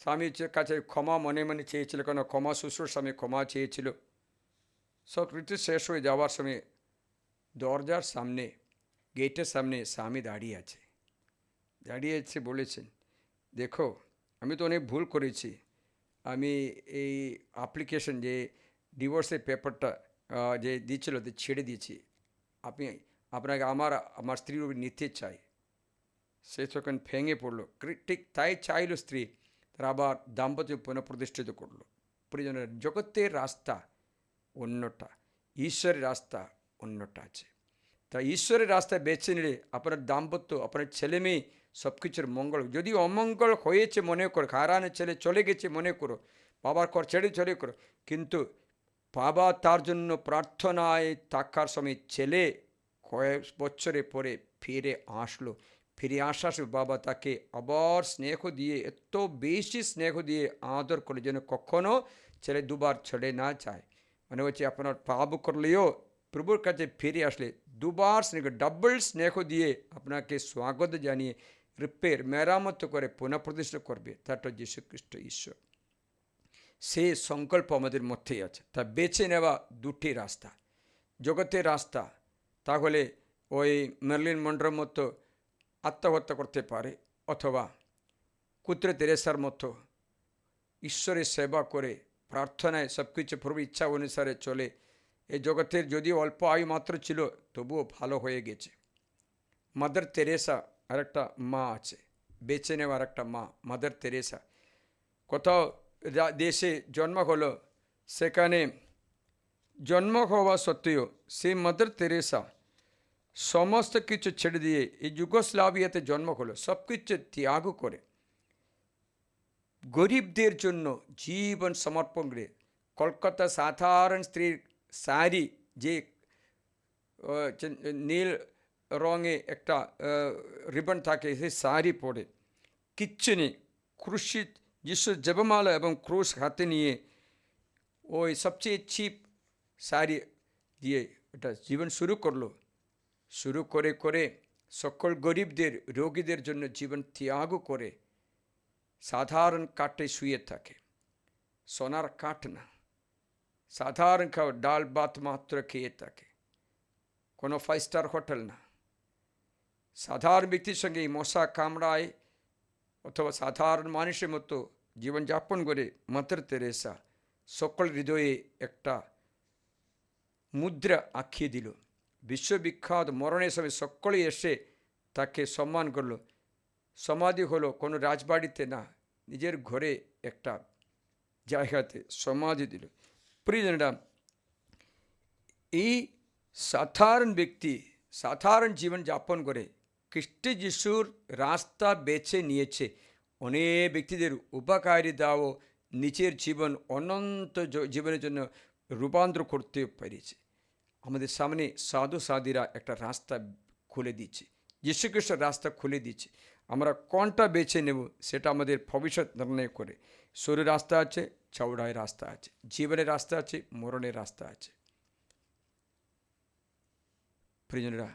স্বামীর কাছে ক্ষমা মনে মনে চেয়েছিল, কেন ক্ষমা শ্বশুর স্বামী ক্ষমা চেয়েছিল। সব ঋতু শেষ হয়ে যাওয়ার সময় দরজার সামনে, গেটের সামনে স্বামী দাঁড়িয়ে আছে। দাঁড়িয়ে আছে, বলেছেন, দেখো আমি তো অনেক ভুল করেছি। আমি এই অ্যাপ্লিকেশন যে ডিভোর্সের পেপারটা যে দিয়েছিল ছেড়ে দিয়েছি। আপনি আপনাকে আমার স্ত্রীর উপর নিতে চাই। সে তখন ভেঙে পড়লো। ঠিক তাই চাইল স্ত্রী, তারা আবার দাম্পত্য পুনঃপ্রতিষ্ঠিত করলো। পরিজনের জগতের রাস্তা অন্যটা, ঈশ্বরের রাস্তা অন্যটা আছে। তাই ঈশ্বরের রাস্তায় বেছে নিলে আপনার দাম্পত্য, আপনার ছেলে মেয়ে সব কিছুর মঙ্গল। যদি অমঙ্গল হয়েছে মনে করো, হারানো ছেলে চলে গেছে মনে করো, বাবার ঘর ছেড়ে চলে করো, কিন্তু বাবা তার জন্য প্রার্থনায় থাকার সময় ছেলে কয়েক বছরে পরে ফিরে আসলো। ফিরে আসার বাবা তাকে আবার স্নেহ দিয়ে, এত বেশি স্নেহ দিয়ে আদর করে যেন কখনো ছেলে দুবার ছেড়ে না যায়। মানে হচ্ছে আপনার পাপ করলেও প্রভুর কাছে ফিরে আসলে দুবার স্নেহ, ডাবল স্নেহ দিয়ে আপনাকে স্বাগত জানিয়ে রিপেয়ার মেরামত করে পুনঃপ্রতিষ্ঠা করবে। তারটা যীশু খ্রিস্ট ঈশ্বর। সেই সংকল্প আমাদের মধ্যেই আছে। তা বেছে নেওয়া দুটি রাস্তা, জগতের রাস্তা, তাহলে ওই মার্লিন মন্ড্রোর মতো আত্মহত্যা করতে পারে, অথবা কুত্রে তেরেসার মতো ঈশ্বরের সেবা করে প্রার্থনায় সব কিছু প্রভু ইচ্ছা অনুসারে চলে। এই জগতের যদিও অল্প আয়ু মাত্র ছিল, তবুও ভালো হয়ে গেছে। মাদার তেরেসা আরেকটা মা আছে, বেছে নেওয়ার একটা মা, মাদার তেরেসা। কোথাও দেশে জন্ম হলো, সেখানে জন্ম হওয়া সত্ত্বেও সেই মাদার তেরেসা সমস্ত কিছু ছেড়ে দিয়ে এই যুগোস্লাভিয়াতে জন্ম হলো, সব কিছু ত্যাগ করে গরিবদের জন্য জীবন সমর্পণ করে। কলকাতা সাধারণ স্ত্রীর শাড়ি, যে নীল রঙে একটা রিবন থাকে, সেই শাড়ি পরে কিচ্ছু নেই, ক্রুশিত যিশুর জপমালা এবং ক্রুশ হাতে নিয়ে ওই সবচেয়ে চিপ শাড়ি দিয়ে এটা জীবন শুরু করলো। শুরু করে করে সকল গরিবদের, রোগীদের জন্য জীবন ত্যাগ করে সাধারণ কাঠে শুয়ে থাকে, সোনার কাঠ না, সাধারণ খাওয়া ডাল ভাত মাত্র খেয়ে থাকে, কোনো 5 স্টার হোটেল না। সাধারণ ব্যক্তির সঙ্গে মশা কামড়ায় অথবা সাধারণ মানুষের মতো জীবনযাপন করে মাদার তেরেসা সকল হৃদয়ে একটা মুদ্রা আঁকিয়ে দিল। বিশ্ববিখ্যাত মরণের সময় সকলেই এসে তাকে সম্মান করলো। সমাধি হলো কোনো রাজবাড়িতে না, নিজের ঘরে একটা জায়গাতে সমাধি দিল। প্রিয়জনেরা, এই সাধারণ ব্যক্তি সাধারণ জীবন যাপন করে খ্রিস্ট যিশুর রাস্তা বেছে নিয়েছে। অনেক ব্যক্তিদের উপকারিতা ও নিজের জীবন অনন্ত জীবনের জন্য রূপান্তর করতে পেরেছে। আমাদের সামনে সাধু সাধীরা একটা রাস্তা খুলে দিচ্ছে, যীশুখ্রিস্টের রাস্তা খুলে দিচ্ছে। আমরা কোনটা বেছে নেব সেটা আমাদের ভবিষ্যৎ নির্ণয় করে। সরু রাস্তা আছে, চওড়ায় রাস্তা আছে, জীবনের রাস্তা আছে, মরণের রাস্তা আছে। প্রিয়জনেরা,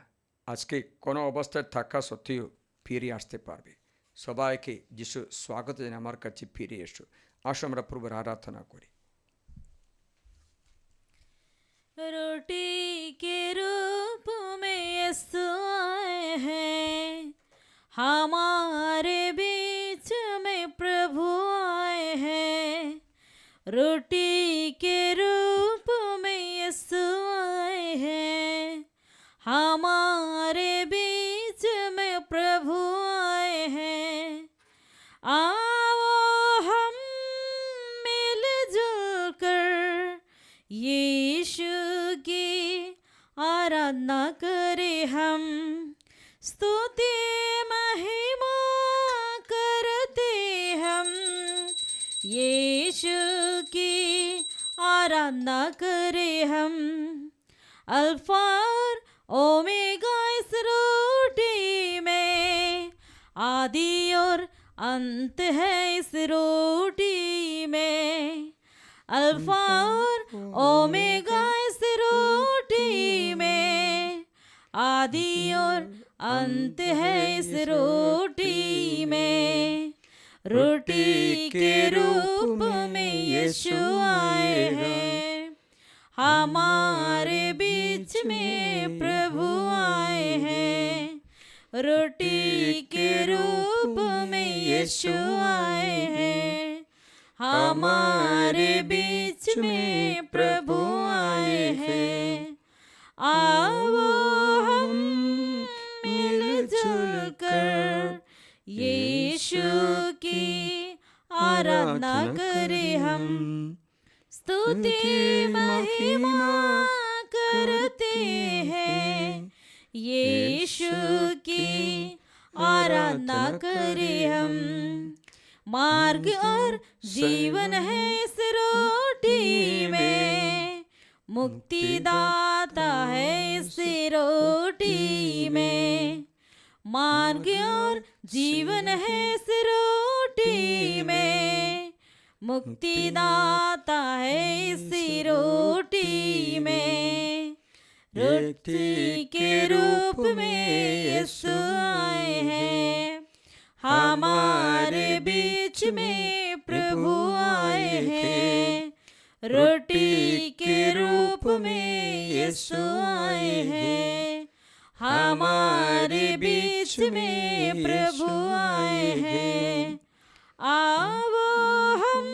আজকে কোনো অবস্থায় থাকা সত্ত্বেও ফিরে আসতে পারবে। সবাইকে যিশু স্বাগত জানিয়ে আমার কাছে ফিরে এসো। আসো আমরা প্রভুর আরাধনা করি।
रोटी के रूप में यीशु आए हैं, हमारे बीच में प्रभु आए हैं। रोटी के रूप में यीशु आए हैं, हमारे बीच में प्रभु आए हैं। आओ हम मिलजुल कर यीशु की आराधना करें, हम स्तुति महिमा करते हम यीशु की आराधना करें हम। अल्फा और ओमेगा इस रोटी में, आदि और अंत है इस रोटी में। अल्फा और ओमेगा इस रोटी में, आदि और अंत है इस रोटी में। रोटी के रूप में यीशु आए हैं, हमारे बीच में प्रभु आए हैं। रोटी के रूप में यीशु आए हैं, हमारे बीच में प्रभु आए हैं। आओ हम मिलजुल कर यीशु की आराधना करें हम। स्तुति महिमा करते हैं यीशु की आराधना करें हम। मार्ग और जीवन है इस रोटी में, मुक्तिदाता है इस रोटी में। मार्ग और जीवन है इस रोटी में, मुक्तिदाता है इस रोटी में। रोटी के रूप में यीशु आए हैं, हमारे बीच में प्रभु आए हैं। रोटी के रूप में यीशु आए हैं, हमारे बीच में प्रभु आए हैं। आओ हम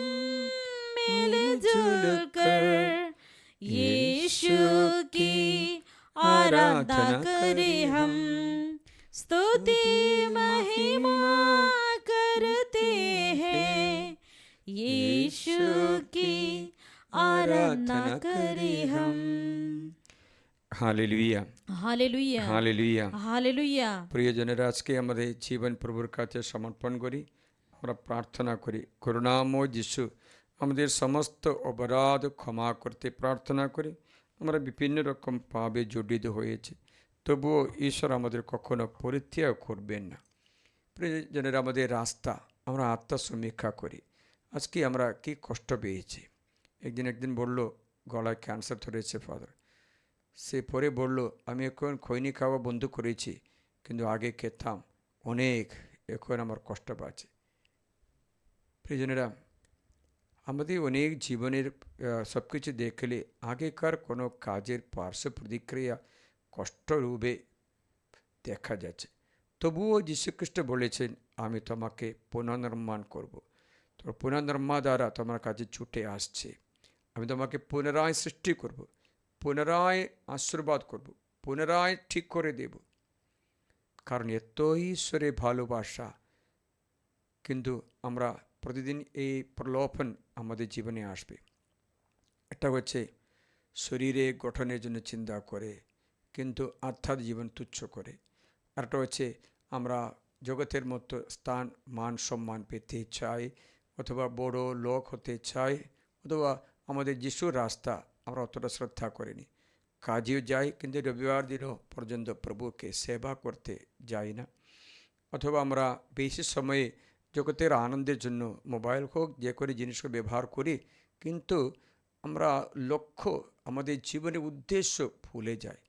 मिलजुल कर यीशु की आराधना करें हम। स्तुति महिमा करते हैं यीशु की आराधना करें हम।
Hallelujah,
hallelujah,
hallelujah.
হালেলুয়া।
প্রিয়জনের, আজকে আমাদের জীবন প্রভুর কাছে সমর্পণ করি। আমরা প্রার্থনা করি, করুণাময় যিশু আমাদের সমস্ত অপরাধ ক্ষমা করতে প্রার্থনা করি। আমরা বিভিন্ন রকম পাপে জড়িত হয়েছে, তবুও ঈশ্বর আমাদের কখনো পরিত্যাগ করবেন না। প্রিয়জনের, আমাদের রাস্তা আমরা আত্মসমীক্ষা করি। আজকে আমরা কি কষ্ট পেয়েছি। একদিন বলল গলায় ক্যান্সার ধরেছে ফাদার। সে পরে বলল, আমি এখন খৈনি খাওয়া বন্ধ করেছি, কিন্তু আগে খেতাম অনেক, এখন আমার কষ্ট পাচ্ছে। প্রিয়জনেরা, আমাদের অনেক জীবনের সব কিছু দেখলে আগেকার কোনো কাজের পার্শ্ব প্রতিক্রিয়া কষ্টরূপে দেখা যাচ্ছে। তবুও যীশুখ্রিস্ট বলেছেন, আমি তোমাকে পুনর্নির্মাণ করব। তোমার পুনর্নির্মাণ দ্বারা তোমার কাছে ছুটে আসছে। আমি তোমাকে পুনরায় সৃষ্টি করব, পুনরায় আশীর্বাদ করব, পুনরায় ঠিক করে দেব। কারণ এতই ঈশ্বরের ভালোবাসা। কিন্তু আমরা প্রতিদিন এই প্রলোভন আমাদের জীবনে আসবে। এটা হচ্ছে শরীরে গঠনের জন্য চিন্তা করে, কিন্তু আধ্যাত্মিক জীবন তুচ্ছ করে। আরেকটা হচ্ছে আমরা জগতের মতো স্থান মান সম্মান পেতে চাই, অথবা বড় লোক হতে চাই, অথবা আমাদের যিশুর রাস্তা আমরা অতটা শ্রদ্ধা করিনি। কাজেও যাই, কিন্তু রবিবার দিনও পর্যন্ত প্রভুকে সেবা করতে যাই না। অথবা আমরা বেশি সময়ে জগতের আনন্দের জন্য মোবাইল হোক যে করে জিনিসকে ব্যবহার করি, কিন্তু আমরা লক্ষ্য আমাদের জীবনের উদ্দেশ্য ভুলে যাই।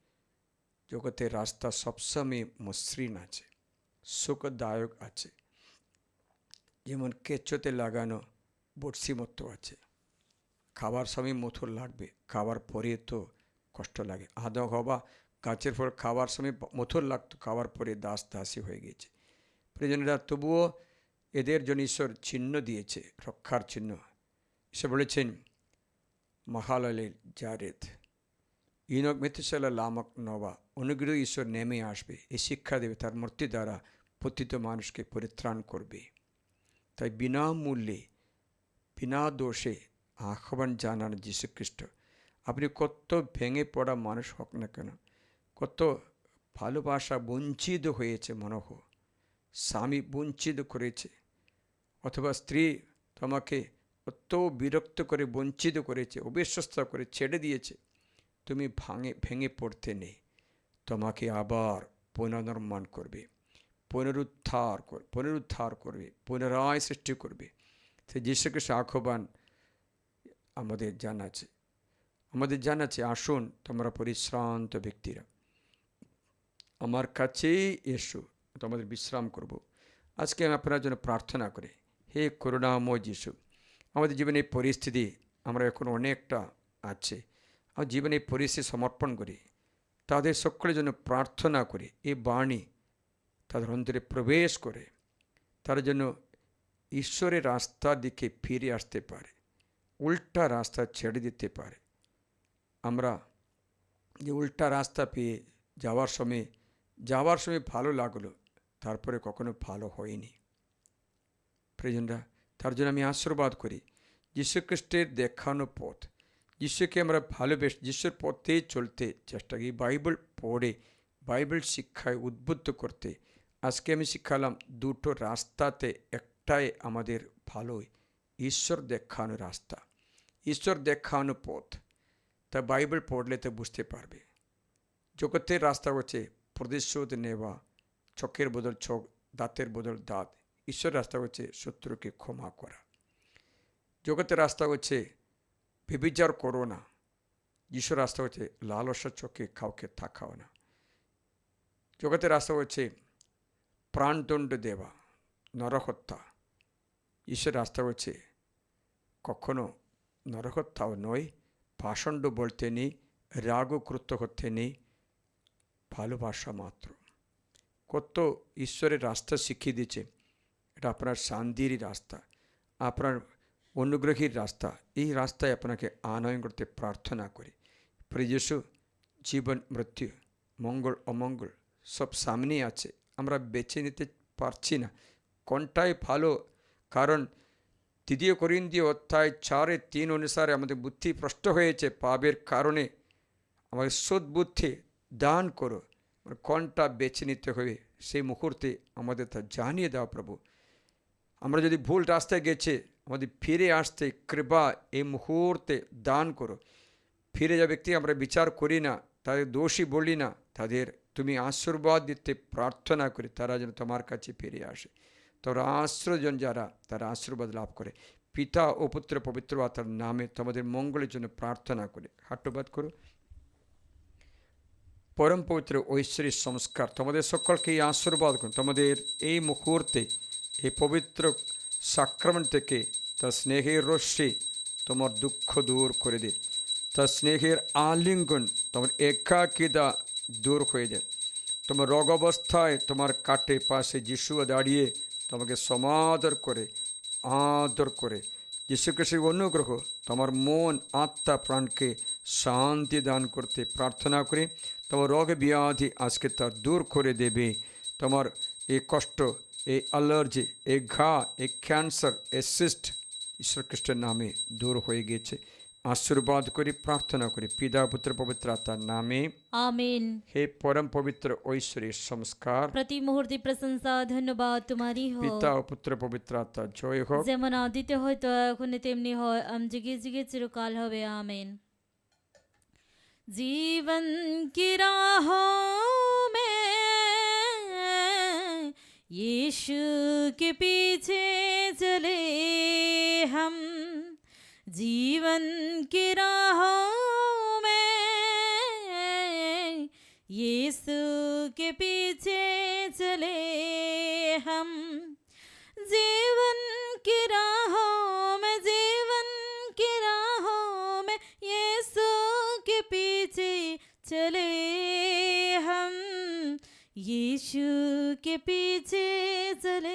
জগতের রাস্তা সবসময় মসৃণ আছে, সুখদায়ক আছে। যেমন কেঁচোতে লাগানো বড়শি মতো আছে। খাবার সময় মধুর লাগবে, খাবার পরে তো কষ্ট লাগে। আদা হবা গাছের ফল খাবার সময় মধুর লাগতো, খাবার পরে দাস দাসী হয়ে গেছে। প্রিয়জনেরা, তবুও এদের জন্য ঈশ্বর চিহ্ন দিয়েছে, রক্ষার চিহ্ন। ঈশ্বর বলেছেন মহালালের জারেদ ইনক মেথুসালা লামক নবা, অনুগ্রহ ঈশ্বর নেমে আসবে, এই শিক্ষা দেবে, তার মূর্তি দ্বারা পতিত মানুষকে পরিত্রাণ করবে। তাই বিনামূল্যে বিনা দোষে আহ্বান জানান যীশুখ্রিস্ট। আপনি কত ভেঙে পড়া মানুষ হোক না কেন, কত ভালোবাসা বঞ্চিত হয়েছে মনে হোক, স্বামী বঞ্চিত করেছে, অথবা স্ত্রী তোমাকে কত বিরক্ত করে বঞ্চিত করেছে, অবিশ্বস্ত করে ছেড়ে দিয়েছে, তুমি ভেঙে পড়তে নেই। তোমাকে আবার পুনর্নির্মাণ করবে, পুনরুদ্ধার করবে, পুনরায় সৃষ্টি করবে। সে যীশুখ্রিস্ট আহ্বান আমাদের জানাচ্ছে, আসুন তোমরা পরিশ্রান্ত ব্যক্তিরা, আমার কাছেই এসো, তো আমাদের বিশ্রাম করব। আজকে আমি আপনার জন্য প্রার্থনা করি, হে করুণাময় যিশু, আমাদের জীবনে এই পরিস্থিতি আমরা এখন অনেকটা আছে, আমার জীবনে এই পরিস্থিতি সমর্পণ করি, তাদের সকলের জন্য প্রার্থনা করি এই বাণী তাদের অন্তরে প্রবেশ করে তার জন্য ঈশ্বরের রাস্তার দিকে ফিরে আসতে পারে, উল্টা রাস্তা ছেড়ে দিতে পারে। আমরা যে উল্টা রাস্তা পেয়ে যাওয়ার সময় ভালো লাগলো, তারপরে কখনো ভালো হয়নি। প্রিয়জনরা, তার জন্য আমি আশীর্বাদ করি যীশুখ্রিস্টের দেখানো পথ, যিশুকে আমরা ভালোবেসে যিশুর পথেই চলতে চেষ্টা করি, বাইবেল পড়ে বাইবেল শিক্ষায় উদ্বুদ্ধ করতে। আজকে আমি শিখালাম দুটো রাস্তাতে একটাই আমাদের ভালোই, ঈশ্বর দেখানো রাস্তা, ঈশ্বর দেখানো পথ। তা বাইবেল পড়লে তো বুঝতে পারবে। জগতের রাস্তা হচ্ছে প্রতিশোধ নেওয়া, চোখের বদল চোখ, দাঁতের বদল দাঁত। ঈশ্বর রাস্তা হচ্ছে শত্রুকে ক্ষমা করা। জগতের রাস্তা হচ্ছে ব্যভিচার করো না, ঈশ্বর রাস্তা হচ্ছে লালসা চোখে কাউকে থাকাও না। জগতের রাস্তা হচ্ছে প্রাণদণ্ড দেওয়া, নরহত্যা। ঈশ্বর রাস্তা হচ্ছে কখনো নরহত্যাও নয়, পাষণ্ড বলতে নেই, রাগ ক্রুদ্ধ করতে নেই, ভালোবাসা মাত্র। কত ঈশ্বরের রাস্তা শিখিয়ে দিয়েছে। এটা আপনার শান্তির রাস্তা, আপনার অনুগ্রহীর রাস্তা। এই রাস্তায় আপনাকে আনয়ন করতে প্রার্থনা করি। প্রিয় যিশু, জীবন মৃত্যু, মঙ্গল অমঙ্গল সব সামনেই আছে, আমরা বেছে নিতে পারছি না কোনটাই ভালো। কারণ 2 করিন্থীয় অধ্যায় 4:3 অনুসারে আমাদের বুদ্ধি ভ্রষ্ট হয়েছে পাপের কারণে। আমাদের সদ্বুদ্ধি দান করো, কোনটা বেছে নিতে হবে সেই মুহূর্তে আমাদের তা জানিয়ে দাও প্রভু। আমরা যদি ভুল রাস্তায় গেছে, আমাদের ফিরে আসতে কৃপা এই মুহূর্তে দান করো। ফিরে যা ব্যক্তি আমরা বিচার করি না, তাদের দোষী বলি না, তাদের তুমি আশীর্বাদ দিতে প্রার্থনা করি, তারা যেন তোমার কাছে ফিরে আসে। তোর আশ্রয়জন যারা, তারা আশীর্বাদ লাভ করে। পিতা ও পুত্র পবিত্র আত্মার নামে তোমাদের মঙ্গলের জন্য প্রার্থনা করে হাট্টবাদ করো। পরম পবিত্র ঐশ্বরিক সংস্কার তোমাদের সকলকে এই আশীর্বাদ করুন। তোমাদের এই মুহূর্তে এই পবিত্র সাক্রামেন্ট থেকে তার স্নেহের রশ্মি তোমার দুঃখ দূর করে দে, তার স্নেহের আলিঙ্গন তোমার একাকিতা দূর হয়ে যায়। তোমার রোগ অবস্থায় তোমার কাটে পাশে যিশু দাঁড়িয়ে তোমাকে সমাদর করে আদর করে যিশু খ্রিস্টের অনুগ্রহ তোমার মন আত্মা প্রাণকে শান্তি দান করতে প্রার্থনা করি। তোমার রোগ ব্যাধি আজকে তা দূর করে দেবে। তোমার এই কষ্ট, এই অ্যালার্জি, এই ঘা, এই ক্যান্সার, এই সিস্ট ঈশ্বর খ্রিস্টের নামে দূর হয়ে গেছে। আশীর্বাদ করি, প্রার্থনা করি পিতা পুত্র পবিত্র আত্মার নামে,
आमीन।
হে পরম পবিত্র ঐশ্বরিক সংস্কার,
प्रति मुहूर्ते प्रशंसा धन्यवाद तुम्हारी हो।
পিতা ও পুত্র পবিত্র আত্মা জয় হোক।
যেমন আদিতে হয়তো এখন তেমনি হয়, যুগে যুগে চিরকাল হবে। आमीन। जीवन की राहों में यीशु के पीछे चले हम, जीवन की राहों में यीशु के पीछे चले हम, जीवन की राहों में, जीवन की राहों में यीशु के पीछे चले हम, यीशु के पीछे चले